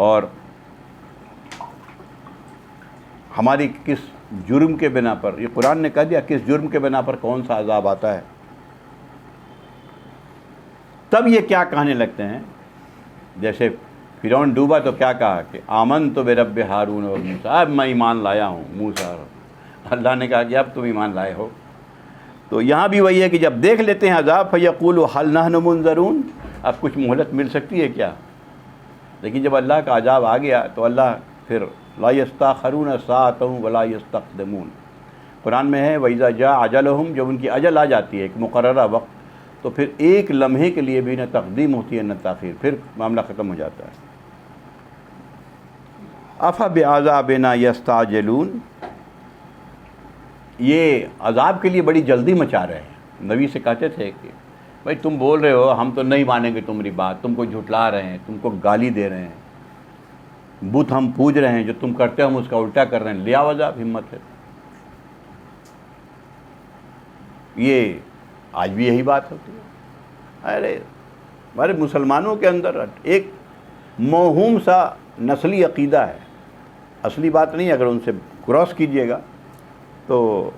[SPEAKER 1] اور ہماری کس جرم کے بنا پر، یہ قرآن نے کہہ دیا کس جرم کے بنا پر کون سا عذاب آتا ہے. تب یہ کیا کہنے لگتے ہیں، جیسے فرعون ڈوبا تو کیا کہا کہ آمنت برب ہارون اور موسیٰ، اب میں ایمان لایا ہوں موسیٰ. اللہ نے کہا کہ اب تم ایمان لائے ہو. تو یہاں بھی وہی ہے کہ جب دیکھ لیتے ہیں عذاب فیقولوا هل نحن منظرون، اب کچھ مہلت مل سکتی ہے کیا. لیکن جب اللہ کا عذاب آ گیا تو اللہ پھر لا یستاخرون ساعۃ ولا یستقدمون. قرآن میں ہے وَإِذَا جَاءَ أَجَلُهُمْ، جب ان کی اجل آ جاتی ہے ایک مقررہ وقت، تو پھر ایک لمحے کے لیے بھی نہ تقدیم ہوتی ہے نہ تاخیر، پھر معاملہ ختم ہو جاتا ہے. افبعذابنا یستعجلون، یہ عذاب کے لیے بڑی جلدی مچا رہے ہیں۔ نبی سے کہتے تھے کہ بھائی تم بول رہے ہو ہم تو نہیں مانیں گے تمہاری بات، تم کو جھٹلا رہے ہیں، تم کو گالی دے رہے ہیں، بت ہم پوج رہے ہیں، جو تم کرتے ہو ہم اس کا الٹا کر رہے ہیں، لیا عذاب، ہمت ہے۔ یہ آج بھی یہی بات ہوتی ہے۔ ارے ہمارے مسلمانوں کے اندر ایک موہوم سا نسلی عقیدہ ہے، اصلی بات نہیں، اگر ان سے کراس کیجئے گا تو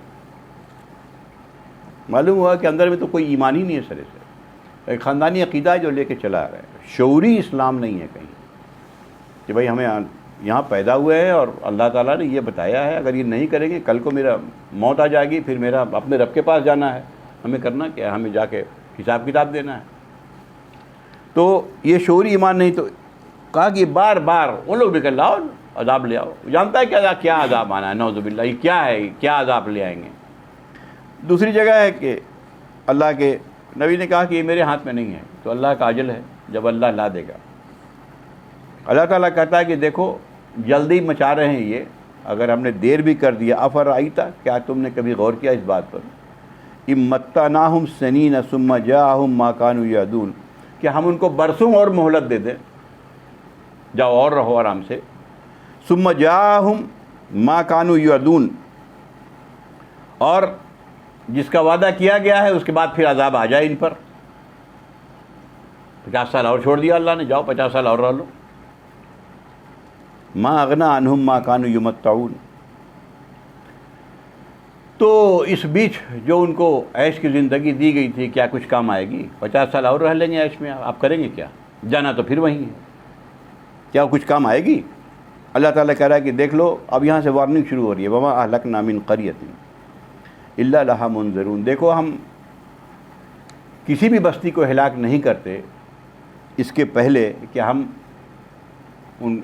[SPEAKER 1] معلوم ہوا کہ اندر میں تو کوئی ایمان ہی نہیں ہے سرے سے، ایک خاندانی عقیدہ ہے جو لے کے چلا آ رہا ہے، شعوری اسلام نہیں ہے کہیں کہ بھائی ہمیں یہاں پیدا ہوئے ہیں اور اللہ تعالیٰ نے یہ بتایا ہے اگر یہ نہیں کریں گے کل کو میرا موت آ جائے گی، پھر میرا اپنے رب کے پاس جانا ہے، ہمیں کرنا کیا ہے، ہمیں جا کے حساب کتاب دینا ہے۔ تو یہ شعوری ایمان نہیں، تو کہا کہ بار بار ان لوگ بھی کہ لاؤ عذاب لے آؤ، جانتا ہے کیا عذاب آنا ہے، نعوذ باللہ، یہ کیا ہے، کیا عذاب لے آئیں گے۔ دوسری جگہ ہے کہ اللہ کے نبی نے کہا کہ یہ میرے ہاتھ میں نہیں ہے، تو اللہ کا اجل ہے، جب اللہ لا دے گا۔ اللہ تعالیٰ کہتا ہے کہ دیکھو جلدی مچا رہے ہیں یہ، اگر ہم نے دیر بھی کر دیا، افرأیتا، کیا تم نے کبھی غور کیا اس بات پر، امتعناہم سنین ثم جاءہم ما کانوا یعدون، کہ ہم ان کو برسوں اور مہلت دے دیں، جاؤ اور رہو آرام سے، ثم جاءہم ما کانوا یعدون، اور جس کا وعدہ کیا گیا ہے اس کے بعد پھر عذاب آ جائے ان پر۔ 50 سال اور چھوڑ دیا اللہ نے، جاؤ 50 سال اور رہ لو۔ ما اغنی عنہم ما کانوا یمتعون، تو اس بیچ جو ان کو عیش کی زندگی دی گئی تھی کیا کچھ کام آئے گی؟ 50 سال اور رہ لیں گے عیش میں، آپ کریں گے کیا؟ جانا تو پھر وہیں ہے، کیا کچھ کام آئے گی؟ اللہ تعالیٰ کہہ رہا ہے کہ دیکھ لو، اب یہاں سے وارننگ شروع ہو رہی ہے، وما اہلکنا من قریۃ الا لہا منذرون، دیکھو ہم کسی بھی بستی کو ہلاک نہیں کرتے اس کے پہلے کہ ہم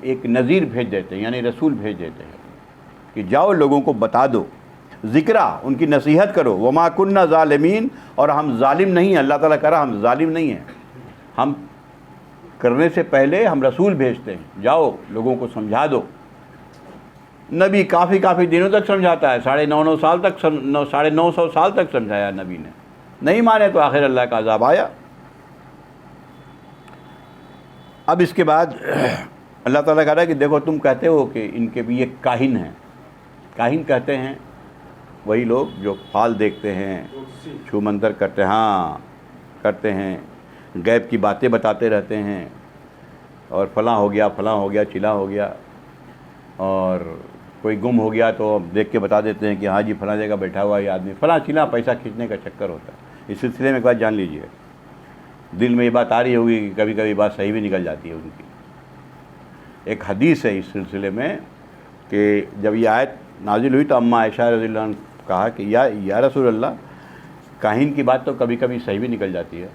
[SPEAKER 1] ایک نذیر بھیج دیتے ہیں، یعنی رسول بھیج دیتے ہیں کہ جاؤ لوگوں کو بتا دو، ذکرہ، ان کی نصیحت کرو، وما کننا ظالمین، اور ہم ظالم نہیں ہیں۔ اللہ تعالیٰ کہہ رہا ہم ظالم نہیں ہیں، ہم کرنے سے پہلے ہم رسول بھیجتے ہیں، جاؤ لوگوں کو سمجھا دو۔ نبی کافی دنوں تک سمجھاتا ہے، 950 سال تک 950 سال تک سمجھایا نبی نے، نہیں مانے تو آخر اللہ کا عذاب آیا۔ اب اس کے بعد اللہ تعالیٰ کہہ رہا ہے کہ دیکھو تم کہتے ہو کہ ان کے بھی ایک کاہن ہیں، کاہن کہتے ہیں وہی لوگ جو فال دیکھتے ہیں، چھو منتر کرتے ہیں، ہاں کرتے ہیں، غیب کی باتیں بتاتے رہتے ہیں، اور فلاں ہو گیا چلا ہو گیا، اور کوئی گم ہو گیا تو دیکھ کے بتا دیتے ہیں کہ ہاں جی فلاں جگہ بیٹھا ہوا یہ آدمی، فلاں چلا، پیسہ کھینچنے کا چکر ہوتا ہے۔ اس سلسلے میں ایک بات جان لیجئے، دل میں یہ بات آ رہی ہوگی کہ کبھی کبھی بات صحیح بھی نکل جاتی ہے ان کی۔ ایک حدیث ہے اس سلسلے میں کہ جب یہ آیت نازل ہوئی تو اماں عائشہ رضی اللہ عنہ کہا کہ یا رسول اللہ، کاہن کی بات تو کبھی کبھی صحیح بھی نکل جاتی ہے۔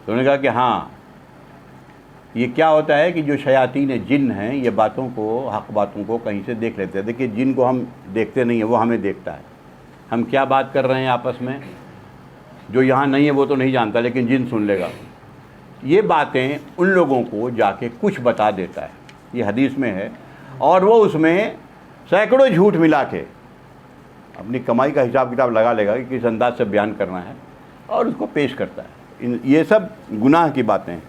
[SPEAKER 1] تو انہوں نے کہا کہ ہاں، یہ کیا ہوتا ہے کہ جو شیاطین جن ہیں یہ باتوں کو، حق باتوں کو کہیں سے دیکھ لیتے ہیں۔ دیکھیے جن کو ہم دیکھتے نہیں ہیں، وہ ہمیں دیکھتا ہے، ہم کیا بات کر رہے ہیں آپس میں، جو یہاں نہیں ہے وہ تو نہیں جانتا، لیکن جن سن لے گا۔ یہ باتیں ان لوگوں کو جا کے کچھ بتا دیتا ہے، یہ حدیث میں ہے، اور وہ اس میں سینکڑوں جھوٹ ملا کے اپنی کمائی کا حساب کتاب لگا لے گا کہ کس انداز سے بیان کرنا ہے، اور اس کو پیش کرتا ہے۔ یہ سب گناہ کی باتیں ہیں۔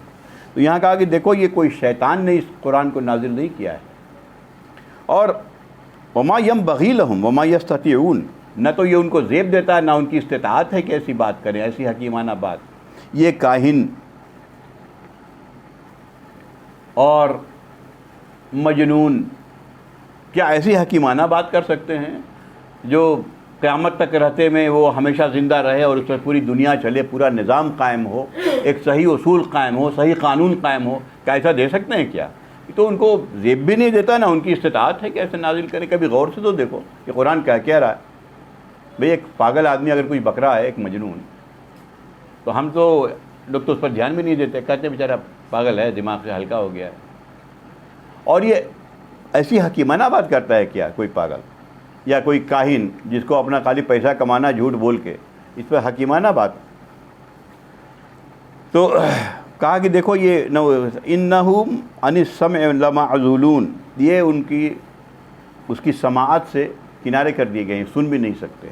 [SPEAKER 1] تو یہاں کہا کہ دیکھو یہ کوئی شیطان نے اس قرآن کو نازل نہیں کیا ہے، اور وما ينبغي لهم وما يستطيعون، نہ تو یہ ان کو زیب دیتا ہے، نہ ان کی استطاعت ہے کہ ایسی بات کریں، ایسی حکیمانہ بات۔ یہ کاہن اور مجنون کیا ایسی حکیمانہ بات کر سکتے ہیں جو قیامت تک رہتے میں وہ ہمیشہ زندہ رہے اور اس میں پوری دنیا چلے، پورا نظام قائم ہو، ایک صحیح اصول قائم ہو، صحیح قانون قائم ہو؟ کیا ایسا دے سکتے ہیں کیا؟ تو ان کو زیب بھی نہیں دیتا، نہ ان کی استطاعت ہے کہ ایسے نازل کریں۔ کبھی غور سے تو دیکھو کہ قرآن کیا کہہ رہا ہے۔ بھئی ایک پاگل آدمی اگر کوئی بکرا ہے، ایک مجنون، تو ہم تو لوگ تو اس پر دھیان بھی نہیں دیتے، کہتے بیچارہ پاگل ہے، دماغ سے ہلکا ہو گیا ہے۔ اور یہ ایسی حکیمانہ بات کرتا ہے کیا کوئی پاگل یا کوئی کاہن جس کو اپنا خالی پیسہ کمانا جھوٹ بول کے، اس پہ حکیمانہ بات؟ تو کہا کہ دیکھو یہ انہم عن السمع لمعزولون، یہ ان کی اس کی سماعت سے کنارے کر دیے گئے ہیں، سن بھی نہیں سکتے.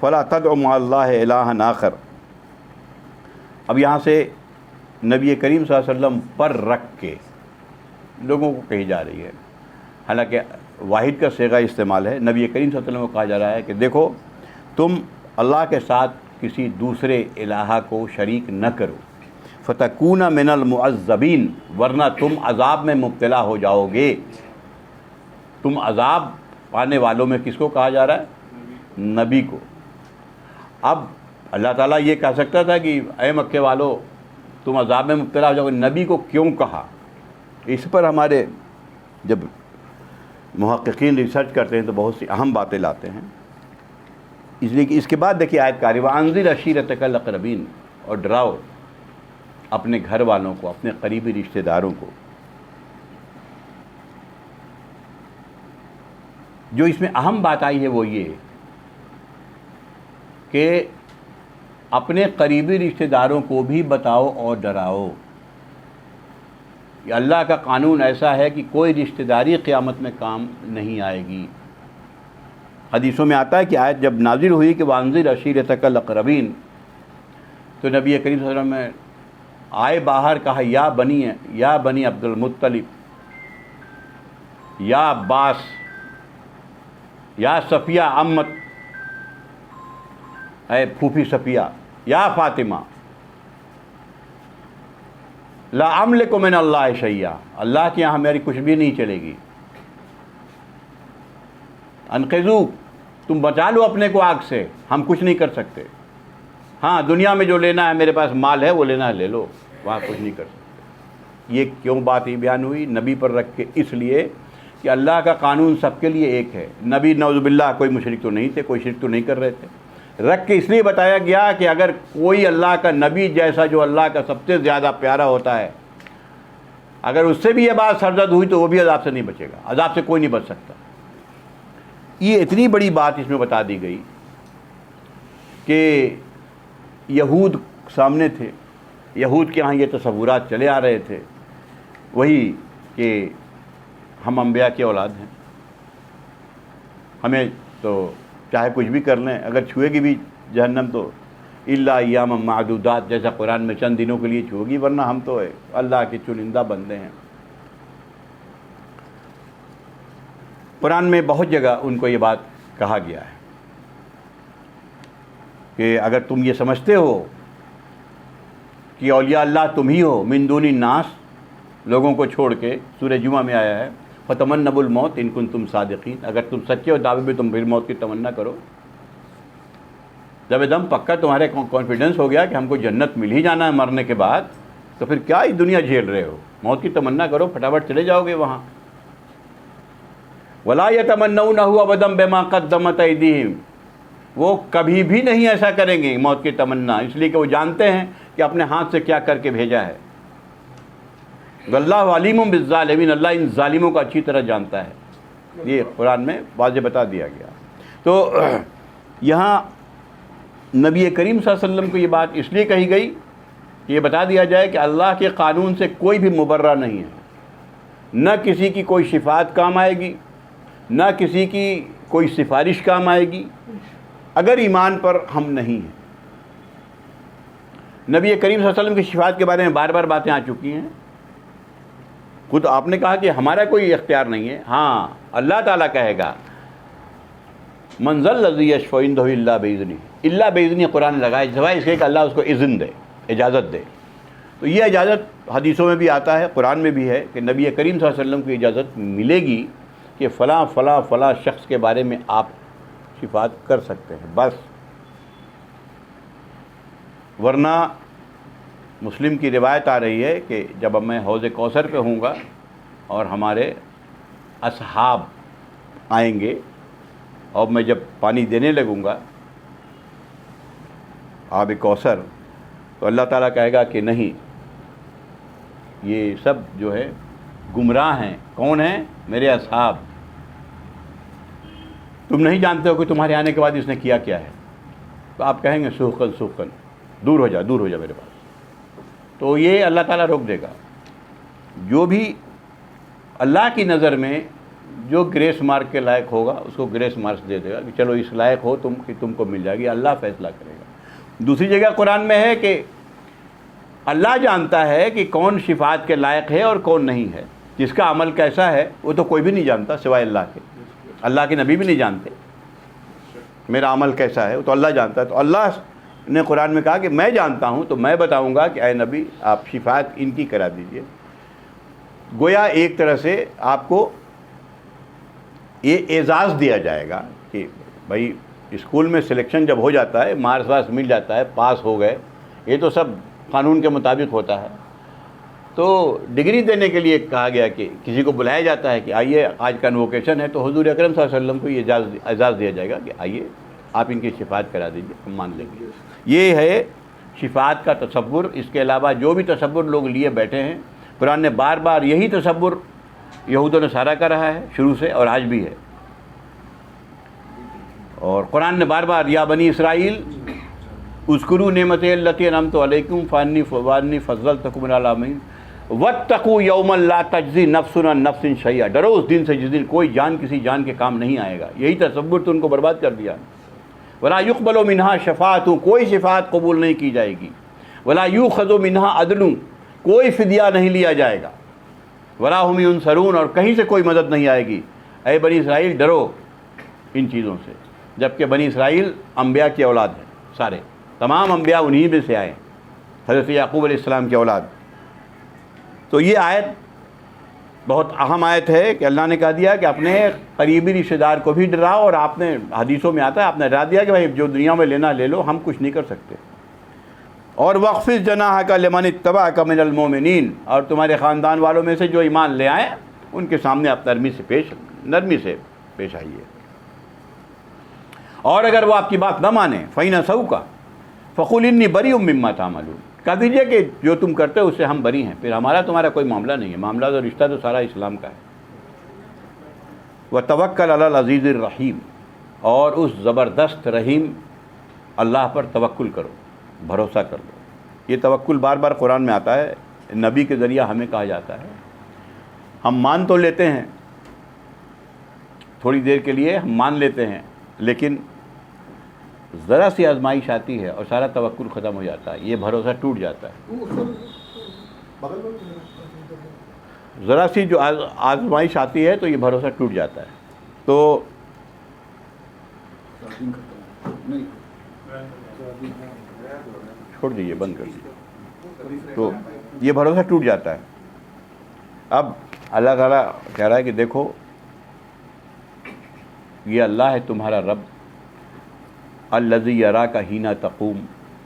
[SPEAKER 1] فلا تدع مع اللہ الہا آخر. اب یہاں سے نبی کریم صلی اللہ علیہ وسلم پر رکھ کے لوگوں کو کہی جا رہی ہے، حالانکہ واحد کا صیغہ استعمال ہے. نبی کریم صلی اللہ علیہ وسلم کو کہا جا رہا ہے کہ دیکھو تم اللہ کے ساتھ کسی دوسرے الہ کو شریک نہ کرو، فتکون من المعذبین، ورنہ تم عذاب میں مبتلا ہو جاؤ گے. تم عذاب پانے والوں میں کس کو کہا جا رہا ہے؟ نبی کو. اب اللہ تعالیٰ یہ کہہ سکتا تھا کہ اے مکے والو تم عذاب میں مبتلا ہو جاؤ گے، نبی کو کیوں کہا؟ اس پر ہمارے جب محققین ریسرچ کرتے ہیں تو بہت سی اہم باتیں لاتے ہیں. اس لیے کہ اس کے بعد دیکھیے آیت کاری وانذر عشیرتک الاقربین، اور ڈراؤ اپنے گھر والوں کو، اپنے قریبی رشتہ داروں کو. جو اس میں اہم بات آئی ہے وہ یہ کہ اپنے قریبی رشتہ داروں کو بھی بتاؤ اور ڈراؤ. یہ اللہ کا قانون ایسا ہے کہ کوئی رشتہ داری قیامت میں کام نہیں آئے گی. حدیثوں میں آتا ہے کہ آیت جب نازل ہوئی کہ وانذر عشیرتک الاقربین، تو نبی کریم صلی اللہ علیہ وسلم نے آئے باہر کہا یا بنی عبد المطلب، یا عباس، یا صفیہ عمت، اے پھوپھی صفیہ، یا فاطمہ، لا املک من اللہ شیئا، اللہ کے یہاں میری کچھ بھی نہیں چلے گی. انقذو، تم بچا لو اپنے کو آگ سے، ہم کچھ نہیں کر سکتے. ہاں دنیا میں جو لینا ہے، میرے پاس مال ہے وہ لینا ہے لے لو، وہاں کچھ نہیں کر سکتے. یہ کیوں بات ہی بیان ہوئی؟ نبی پر رکھ کے، اس لیے کہ اللہ کا قانون سب کے لیے ایک ہے. نبی نعوذ باللہ کوئی مشرک تو نہیں تھے، کوئی شرک تو نہیں کر رہے تھے. رکھ کے اس لیے بتایا گیا کہ اگر کوئی اللہ کا نبی جیسا جو اللہ کا سب سے زیادہ پیارا ہوتا ہے، اگر اس سے بھی یہ بات سرزد ہوئی تو وہ بھی عذاب سے نہیں بچے گا، عذاب سے کوئی نہیں بچ سکتا. یہ اتنی بڑی بات اس میں بتا دی گئی کہ یہود سامنے تھے، یہود کے ہاں یہ تصورات چلے آ رہے تھے، وہی کہ ہم انبیاء کی اولاد ہیں، ہمیں تو چاہے کچھ بھی کر لیں، اگر چھوئے گی بھی جہنم تو الا ایام معدودات، جیسا قرآن میں چند دنوں کے لیے چھوئے گی، ورنہ ہم تو اللہ کے چنندہ بندے ہیں. قرآن میں بہت جگہ ان کو یہ بات کہا گیا ہے کہ اگر تم یہ سمجھتے ہو کہ اولیاء اللہ تم ہی ہو، من دون الناس، لوگوں کو چھوڑ کے، سورہ جمعہ میں آیا ہے فتمنوا الموت ان کنتم صادقین، اگر تم سچے ہو دعوے میں تم پھر موت کی تمنا کرو. جب دم پکا تمہارے کانفیڈنس ہو گیا کہ ہم کو جنت مل ہی جانا ہے مرنے کے بعد، تو پھر کیا یہ دنیا جھیل رہے ہو؟ موت کی تمنا کرو، پھٹافٹ چلے جاؤ گے وہاں. وَلَا يَتَمَنَّوْنَهُ أَبَدًا بِمَا قَدَّمَتْ أَيْدِيهِمْ، وہ کبھی بھی نہیں ایسا کریں گے موت کی تمنا، اس لیے کہ وہ جانتے ہیں کہ اپنے ہاتھ سے کیا کر کے بھیجا ہے. وَاللَّهُ عَلِيمٌ بِالظَّالِمِينَ، اللہ ان ظالموں کو اچھی طرح جانتا ہے. یہ قرآن میں واضح بتا دیا گیا. تو یہاں نبی کریم صلی اللہ علیہ وسلم کو یہ بات اس لیے کہی گئی کہ یہ بتا دیا جائے کہ اللہ کے قانون سے کوئی بھی مبرہ نہیں ہے. نہ کسی کی کوئی شفاعت کام آئے گی، نہ کسی کی کوئی سفارش کام آئے گی اگر ایمان پر ہم نہیں ہیں. نبی کریم صلی اللہ علیہ وسلم کی شفاعت کے بارے میں بار بار باتیں آ چکی ہیں. خود آپ نے کہا کہ ہمارا کوئی اختیار نہیں ہے. ہاں اللہ تعالیٰ کہے گا من ذا الذی یشفع عندہ الا باذنہ، الا باذنہ قرآن لگائے سوائے اس کے کہ اللہ اس کو اذن دے، اجازت دے. تو یہ اجازت حدیثوں میں بھی آتا ہے، قرآن میں بھی ہے کہ نبی کریم صلی اللہ علیہ وسلم کو اجازت ملے گی کہ فلاں فلاں فلاں شخص کے بارے میں آپ شفاعت کر سکتے ہیں بس. ورنہ مسلم کی روایت آ رہی ہے کہ جب میں حوض کوثر پہ ہوں گا اور ہمارے اصحاب آئیں گے اور میں جب پانی دینے لگوں گا آب کوثر، تو اللہ تعالیٰ کہے گا کہ نہیں، یہ سب جو ہے گمراہ ہیں. کون ہیں؟ میرے اصحاب. تم نہیں جانتے ہو کہ تمہارے آنے کے بعد اس نے کیا کیا ہے. تو آپ کہیں گے سوخن سوخن، دور ہو جا دور ہو جا میرے پاس. تو یہ اللہ تعالیٰ روک دے گا. جو بھی اللہ کی نظر میں جو گریس مارک کے لائق ہوگا اس کو گریس مارکس دے دے گا کہ چلو اس لائق ہو تم کہ تم کو مل جائے گی. اللہ فیصلہ کرے گا. دوسری جگہ قرآن میں ہے کہ اللہ جانتا ہے کہ کون شفاعت کے لائق ہے اور کون نہیں ہے. جس کا عمل کیسا ہے وہ تو کوئی بھی نہیں جانتا سوائے اللہ کے. اللہ کے نبی بھی نہیں جانتے میرا عمل کیسا ہے, وہ تو اللہ جانتا ہے. تو اللہ نے قرآن میں کہا کہ میں جانتا ہوں تو میں بتاؤں گا کہ اے نبی آپ شفاعت ان کی کرا دیجئے. گویا ایک طرح سے آپ کو یہ اعزاز دیا جائے گا کہ بھائی اسکول میں سلیکشن جب ہو جاتا ہے, مارکس وارکس مل جاتا ہے, پاس ہو گئے, یہ تو سب قانون کے مطابق ہوتا ہے. تو ڈگری دینے کے لیے کہا گیا کہ کسی کو بلایا جاتا ہے کہ آئیے آج کنووکیشن ہے, تو حضور اکرم صلی اللہ علیہ وسلم کو یہ اعزاز دیا جائے گا کہ آئیے آپ ان کی شفاعت کرا دیجیے, ہم مان لیں گے. یہ ہے شفاعت کا تصور. اس کے علاوہ جو بھی تصور لوگ لیے بیٹھے ہیں, قرآن نے بار بار یہی تصور یہود و نصارہ کا رہا ہے شروع سے اور آج بھی ہے. اور قرآن نے بار بار یا بنی اسرائیل اذکروا نعمتی التی انعمت علیکم فانی فضلتکم علی العالمین واتقوا یوما لا تجزی نفس عن نفس شیئا, ڈرو اس دن سے جس دن کوئی جان کسی جان کے کام نہیں آئے گا. یہی تصور تو ان کو برباد کر دیا. ولا یقبل منہا شفاعت, کوئی شفاعت قبول نہیں کی جائے گی. ولا یؤخذ منہا عدل, کوئی فدیہ نہیں لیا جائے گا. ولا هم ینصرون, اور کہیں سے کوئی مدد نہیں آئے گی. اے بنی اسرائیل ڈرو ان چیزوں سے. جبکہ بنی اسرائیل انبیاء کی اولاد ہیں, سارے تمام انبیاء انہی میں سے آئے, حضرت یعقوب علیہ السلام کی اولاد. تو یہ آیت بہت اہم آیت ہے کہ اللہ نے کہا دیا کہ اپنے قریبی رشتہ دار کو بھی ڈراؤ, اور آپ نے حدیثوں میں آتا ہے آپ نے ڈرا دیا کہ بھائی جو دنیا میں لینا لے لو, ہم کچھ نہیں کر سکتے. اور وَخْفِضْ جَنَاحَكَ لِمَنِ اتَّبَعَكَ مِنَ الْمُؤْمِنِينَ, اور تمہارے خاندان والوں میں سے جو ایمان لے آئیں ان کے سامنے آپ نرمی سے پیش آئیے. اور اگر وہ آپ کی بات نہ مانیں فَإِنْ عَصَوْكَ فَقُلْ إِنِّي بَرِيءٌ مِّمَّا تَعْمَلُونَ, کہہ دیجئے کہ جو تم کرتے ہو اس سے ہم بری ہیں, پھر ہمارا تمہارا کوئی معاملہ نہیں ہے. معاملہ تو رشتہ تو سارا اسلام کا ہے. وَتَوَكَّلْ عَلَى الْعَزِيزِ الرَّحِيمِ, اور اس زبردست رحیم اللہ پر توکل کرو, بھروسہ کر لو. یہ توکل بار بار قرآن میں آتا ہے, نبی کے ذریعہ ہمیں کہا جاتا ہے. ہم مان تو لیتے ہیں تھوڑی دیر کے لیے, ہم مان لیتے ہیں, لیکن ذرا سی آزمائش آتی ہے اور سارا توکل ختم ہو جاتا ہے, یہ بھروسہ ٹوٹ جاتا ہے. ذرا سی جو آزمائش آتی ہے تو یہ بھروسہ ٹوٹ جاتا ہے. تو چھوڑ دیجیے, بند کر دیجیے. تو یہ بھروسہ ٹوٹ جاتا ہے. اب اللہ تعالیٰ کہہ رہا ہے کہ دیکھو یہ اللہ ہے تمہارا رب, الذی یراک حین تقوم,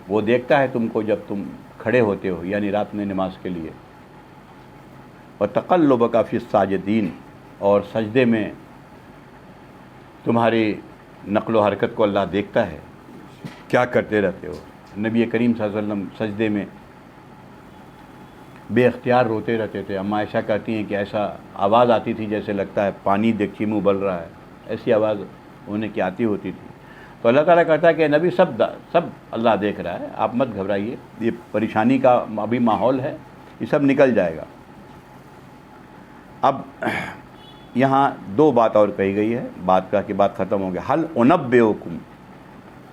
[SPEAKER 1] وہ دیکھتا ہے تم کو جب تم کھڑے ہوتے ہو, یعنی رات میں نماز کے لیے. وتقلبک فی الساجدین, اور سجدے میں تمہاری نقل و حرکت کو اللہ دیکھتا ہے, کیا کرتے رہتے ہو. نبی کریم صلی اللہ علیہ وسلم سجدے میں بے اختیار روتے رہتے تھے. اما عائشہ کہتی ہیں کہ ایسا آواز آتی تھی جیسے لگتا ہے پانی دیگچی میں ابل رہا ہے, ایسی آواز انہیں کی آتی ہوتی تھی. تو اللہ تعالیٰ کہتا ہے کہ نبی سب اللہ دیکھ رہا ہے, آپ مت گھبرائیے, یہ پریشانی کا ابھی ماحول ہے, یہ سب نکل جائے گا. اب یہاں دو بات اور کہی گئی ہے, بات کا کہ بات ختم ہو گیا. حل انبئکم,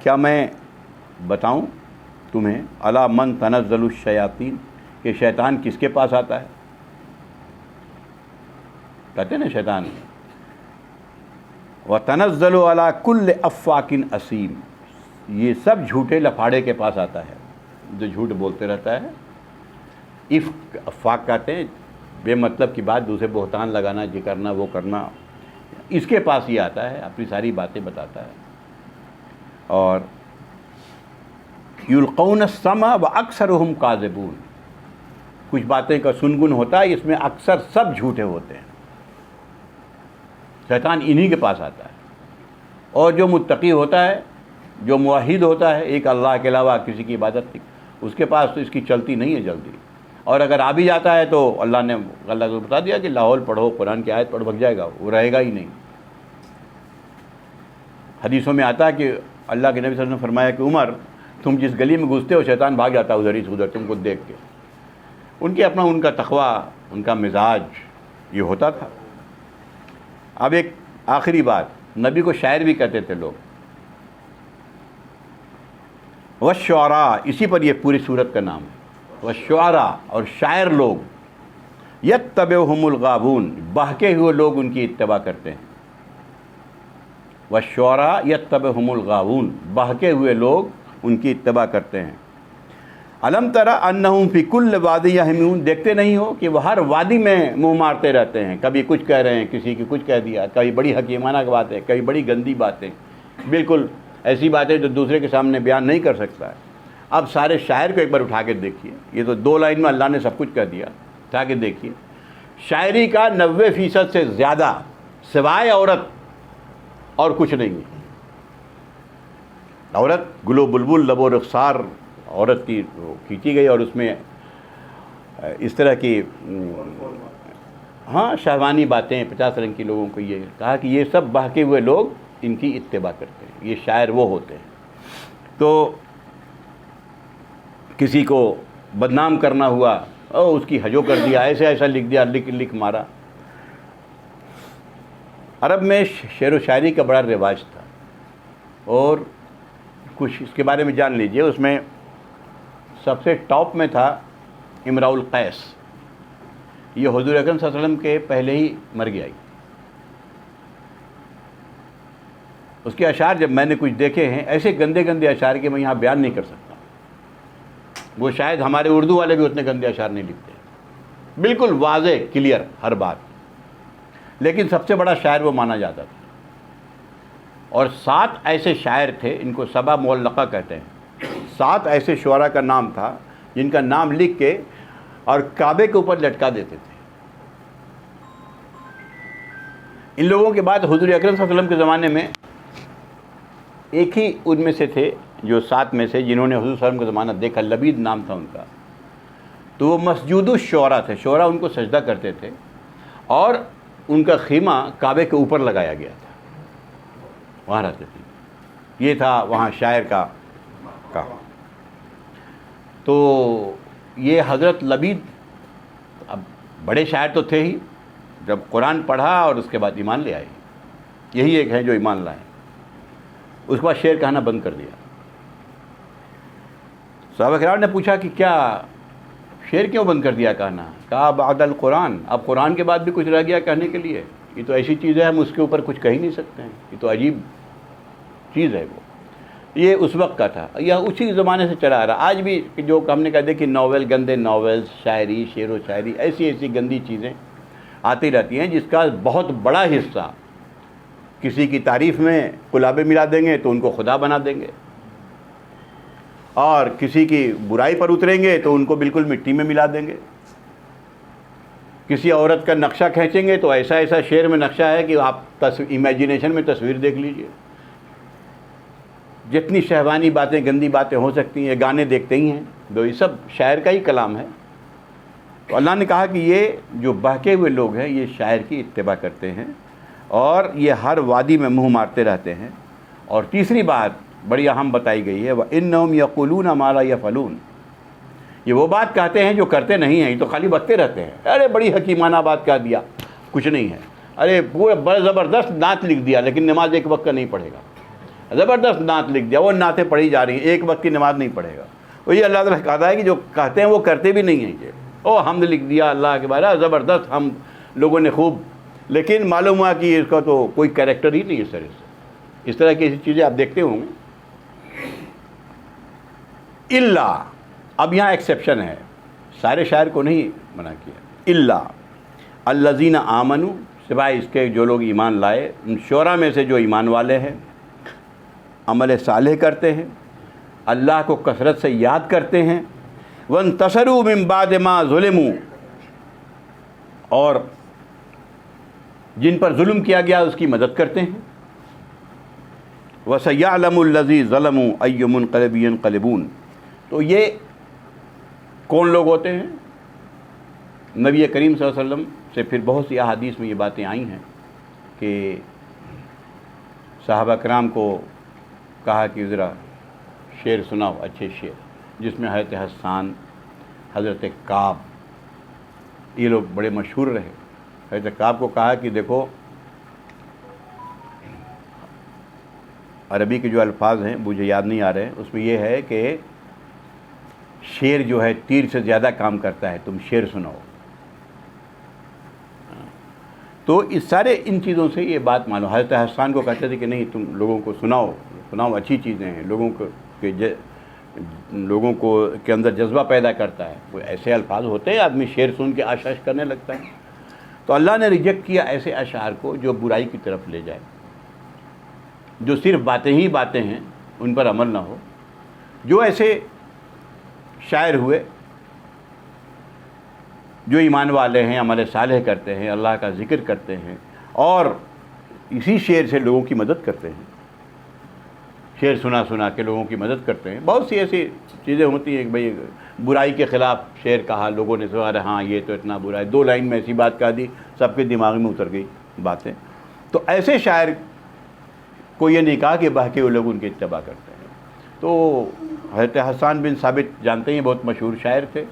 [SPEAKER 1] کیا میں بتاؤں تمہیں, الا من تنزل الشیاطین, کہ شیطان کس کے پاس آتا ہے. کہتے ہیں نا شیطان وَتَنَزَّلُ عَلَىٰ كُلِّ أَفَّاكٍ أَثِيمٍ, یہ سب جھوٹے لفاڑے کے پاس آتا ہے جو جھوٹ بولتے رہتا ہے. افاق کہتے ہیں بے مطلب کی بات, دوسرے بہتان لگانا, یہ کرنا وہ کرنا, اس کے پاس یہ آتا ہے, اپنی ساری باتیں بتاتا ہے. اور یلقون السمع واکثرهم کاذبون, کچھ باتیں کا سنگن ہوتا ہے, اس میں اکثر سب جھوٹے ہوتے ہیں. شیطان انہی کے پاس آتا ہے. اور جو متقی ہوتا ہے, جو موحد ہوتا ہے, ایک اللہ کے علاوہ کسی کی عبادت نہیں, اس کے پاس تو اس کی چلتی نہیں ہے جلدی. اور اگر آ بھی جاتا ہے تو اللہ نے کو بتا دیا کہ لاہور پڑھو, قرآن کی آیت پڑھ بھگ جائے گا, وہ رہے گا ہی نہیں. حدیثوں میں آتا ہے کہ اللہ کے نبی صلی اللہ علیہ وسلم نے فرمایا کہ عمر, تم جس گلی میں گھستے ہو شیطان بھاگ جاتا ہے ادھر ہی سے ادھر تم کو دیکھ کے. ان اپنا ان کا تقوی، ان کا مزاج یہ ہوتا تھا۔ اب ایک آخری بات، نبی کو شاعر بھی کہتے تھے لوگ، والشعراء، اسی پر یہ پوری سورت کا نام ہے، والشعراء، اور شاعر لوگ، یتبعہم الغاوون، بہکے ہوئے لوگ ان کی اتباع کرتے ہیں، والشعراء یتبعہم الغاوون، بہکے ہوئے لوگ ان کی اتباع کرتے ہیں۔ الم تری انہم فی کل واد یہیمون، دیکھتے نہیں ہو کہ وہ ہر وادی میں منہ مارتے رہتے ہیں، کبھی کچھ کہہ رہے ہیں، کسی کی کچھ کہہ دیا، کبھی بڑی حکیمانہ باتیں، کبھی بڑی گندی باتیں، بالکل ایسی باتیں جو دوسرے کے سامنے بیان نہیں کر سکتا ہے۔ اب سارے شاعر کو ایک بار اٹھا کے دیکھیے، یہ تو 2 لائن میں اللہ نے سب کچھ کہہ دیا، اٹھا کے دیکھیے، شاعری کا 90% سے زیادہ سوائے عورت اور کچھ نہیں ہے۔ عورت گل و بلبل، لب و رخسار عورت کی کھینچی گئی، اور اس میں اس طرح کی شہوانی باتیں 50 رنگ کی لوگوں کو یہ کہا کہ یہ سب بہکے ہوئے لوگ ان کی اتباع کرتے ہیں، یہ شاعر وہ ہوتے ہیں۔ تو کسی کو بدنام کرنا ہوا، اس کی حجو کر دیا، ایسے ایسا لکھ دیا، لکھ مارا۔ عرب میں شعر و شاعری کا بڑا رواج تھا، اور کچھ اس کے بارے میں جان لیجئے۔ اس میں سب سے ٹاپ میں تھا امراء القیس، یہ حضور اکرم صلی اللہ علیہ وسلم کے پہلے ہی مر گیا۔ اس کے اشعار جب میں نے کچھ دیکھے ہیں، ایسے گندے گندے اشعار کہ میں یہاں بیان نہیں کر سکتا، وہ شاید ہمارے اردو والے بھی اتنے گندے اشعار نہیں لکھتے، بالکل واضح کلیئر ہر بات، لیکن سب سے بڑا شاعر وہ مانا جاتا تھا۔ اور 7 ایسے شاعر تھے، ان کو سبع معلقہ کہتے ہیں، 7 ایسے شعراء کا نام تھا جن کا نام لکھ کے اور کعبے کے اوپر لٹکا دیتے تھے۔ ان لوگوں کے بعد حضور اکرم صلی اللہ علیہ وسلم کے زمانے میں ایک ہی ان میں سے تھے، جو 7 میں سے جنہوں نے حضور صلی اللہ علیہ وسلم کا زمانہ دیکھا، لبید نام تھا ان کا۔ تو وہ مسجود الشعراء تھے، شعراء ان کو سجدہ کرتے تھے، اور ان کا خیمہ کعبے کے اوپر لگایا گیا تھا، وہاں رہتے تھے۔ یہ تھا وہاں شاعر کا کام۔ تو یہ حضرت لبید اب بڑے شاعر تو تھے ہی، جب قرآن پڑھا اور اس کے بعد ایمان لے آئے، یہی ایک ہے جو ایمان لائے، اس کے بعد شعر کہنا بند کر دیا۔ صحابہ کرام نے پوچھا کہ کیا شعر کیوں بند کر دیا کہنا؟ کہا بعد القرآن، اب قرآن کے بعد بھی کچھ رہ گیا کہنے کے لیے؟ یہ تو ایسی چیز ہے ہم اس کے اوپر کچھ کہہ ہی نہیں سکتے ہیں، یہ تو عجیب چیز ہے۔ وہ یہ اس وقت کا تھا، یہ اسی زمانے سے چلا آ رہا۔ آج بھی جو ہم نے کہا دیکھیں ناول، گندے ناولز، شاعری، شعر و شاعری، ایسی گندی چیزیں آتی رہتی ہیں، جس کا بہت بڑا حصہ کسی کی تعریف میں قلابے ملا دیں گے تو ان کو خدا بنا دیں گے، اور کسی کی برائی پر اتریں گے تو ان کو بالکل مٹی میں ملا دیں گے۔ کسی عورت کا نقشہ کھینچیں گے تو ایسا شعر میں نقشہ ہے کہ آپ امیجنیشن میں تصویر دیکھ لیجئے۔ جتنی شہوانی باتیں، گندی باتیں ہو سکتی ہیں، گانے دیکھتے ہی ہیں، تو یہ سب شاعر کا ہی کلام ہے۔ تو اللہ نے کہا کہ یہ جو بہکے ہوئے لوگ ہیں، یہ شاعر کی اتباع کرتے ہیں، اور یہ ہر وادی میں منہ مارتے رہتے ہیں۔ اور تیسری بات بڑی اہم بتائی گئی ہے، وَإِنَّهُمْ يَقُولُونَ مَا لَا يَفْعَلُونَ، یہ وہ بات کہتے ہیں جو کرتے نہیں ہیں، یہ تو خالی بکتے رہتے ہیں۔ ارے بڑی حکیمانہ بات کہہ دیا، کچھ نہیں ہے۔ ارے پورے بڑا زبردست نعت لکھ دیا، لیکن نماز ایک وقت کا نہیں پڑھے گا۔ زبردست نعت لکھ دیا، وہ نعتیں پڑھی جا رہی ہیں، ایک وقت کی نماز نہیں پڑھے گا۔ وہ یہ اللہ تعالیٰ کہتا ہے کہ جو کہتے ہیں وہ کرتے بھی نہیں ہیں۔ یہ حمد لکھ دیا اللہ کے بارے، زبردست ہم لوگوں نے خوب، لیکن معلوم ہوا کہ اس کا تو کوئی کریکٹر ہی نہیں اس طرح سے۔ اس طرح کی ایسی چیزیں آپ دیکھتے ہوں گے۔ الا، اب یہاں ایکسیپشن ہے، سارے شاعر کو نہیں منع کیا۔ الا الذین آمنوا، سوائے اس کے جو لوگ ایمان لائے، ان شعراء میں سے جو ایمان والے ہیں، عمل صالح کرتے ہیں، اللہ کو کثرت سے یاد کرتے ہیں، وانتصروا من بعد ما ظلموا، اور جن پر ظلم کیا گیا اس کی مدد کرتے ہیں، وَسَيَعْلَمُ الَّذِي ظَلَمُوا أَيُّ مُنقَلِبٍ يَنقَلِبُونَ۔ تو یہ کون لوگ ہوتے ہیں؟ نبی کریم صلی اللہ علیہ وسلم سے پھر بہت سی احادیث میں یہ باتیں آئی ہیں کہ صحابہ کرام کو کہا کہ ذرا شعر سناؤ، اچھے شعر، جس میں حضرت حسان، حضرت کعب، یہ لوگ بڑے مشہور رہے. حضرت کعب کو کہا کہ دیکھو عربی کے جو الفاظ ہیں مجھے یاد نہیں آ رہے ہیں، اس میں یہ ہے کہ شیر جو ہے تیر سے زیادہ کام کرتا ہے، تم شیر سناؤ. تو اس سارے ان چیزوں سے یہ بات معلوم. حضرت حسان کو کہتے تھے کہ نہیں تم لوگوں کو سناؤ اچھی چیزیں ہیں، لوگوں کو کے اندر جذبہ پیدا کرتا ہے. کوئی ایسے الفاظ ہوتے ہیں آدمی شعر سن کے عش کرنے لگتا ہے. تو اللہ نے ریجیکٹ کیا ایسے اشعار کو جو برائی کی طرف لے جائے، جو صرف باتیں ہی باتیں ہیں، ان پر عمل نہ ہو. جو ایسے شاعر ہوئے جو ایمان والے ہیں، عمل صالح کرتے ہیں، اللہ کا ذکر کرتے ہیں اور اسی شعر سے لوگوں کی مدد کرتے ہیں، شعر سنا کے لوگوں کی مدد کرتے ہیں. بہت سی ایسی چیزیں ہوتی ہیں کہ بھئی برائی کے خلاف شعر کہا، لوگوں نے سوچا ہاں یہ تو اتنا برا ہے، 2 لائن میں ایسی بات کہہ دی، سب کے دماغ میں اتر گئی باتیں. تو ایسے شاعر کو یہ نہیں کہا کہ باقی وہ لوگ ان کی اتباع کرتے ہیں. تو حضرت حسان بن ثابت جانتے ہیں بہت مشہور شاعر تھے،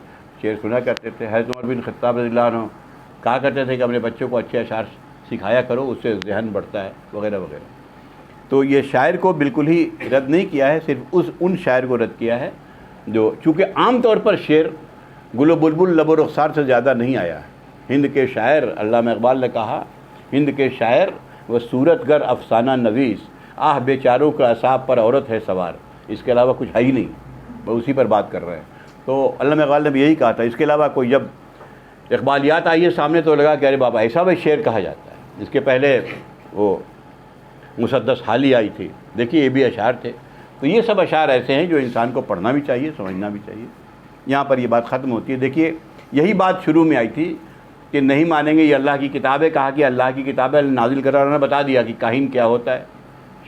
[SPEAKER 1] شعر سنا کرتے تھے. حضرت عمر بن خطاب رضی اللہ عنہ کہا کرتے تھے کہ اپنے بچوں کو اچھے اشعار سکھایا کرو، اس سے ذہن بڑھتا ہے وغیرہ وغیرہ. تو یہ شاعر کو بالکل ہی رد نہیں کیا ہے، صرف ان شاعر کو رد کیا ہے جو چونکہ عام طور پر شعر گل و بلبل لب و رخسار سے زیادہ نہیں آیا ہے. ہند کے شاعر، علامہ اقبال نے کہا، ہند کے شاعر وہ صورت گر افسانہ نویس، آہ بیچاروں کا اصحاب پر عورت ہے سوار. اس کے علاوہ کچھ ہے ہی نہیں، وہ اسی پر بات کر رہے ہیں. تو علامہ اقبال نے بھی یہی کہا تھا. اس کے علاوہ کوئی جب اقبالیات آئی ہے سامنے تو لگا کہ ارے بابا ایسا بھی شعر کہا جاتا ہے. اس کے پہلے وہ مسدس حالی آئی تھی، دیکھیے یہ بھی اشعار تھے. تو یہ سب اشعار ایسے ہیں جو انسان کو پڑھنا بھی چاہیے، سمجھنا بھی چاہیے. یہاں پر یہ بات ختم ہوتی ہے. دیکھیے یہی بات شروع میں آئی تھی کہ نہیں مانیں گے، یہ اللہ کی کتاب ہے. کہا کہ اللہ کی کتاب ہے، نازل کر رہا نے بتا دیا کہ کاہن کیا ہوتا ہے،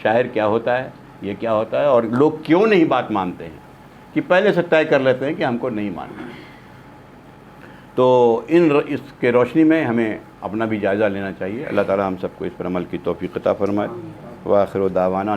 [SPEAKER 1] شاعر کیا ہوتا ہے، یہ کیا ہوتا ہے. اور لوگ کیوں نہیں بات مانتے ہیں کہ پہلے سے طے کر لیتے ہیں کہ ہم کو نہیں ماننا ہے. تو اس کے روشنی میں ہمیں اپنا بھی جائزہ لینا چاہیے. اللہ تعالی ہم سب کو اس پر عمل کی توفیق عطا فرمائے. وآخر دعوانا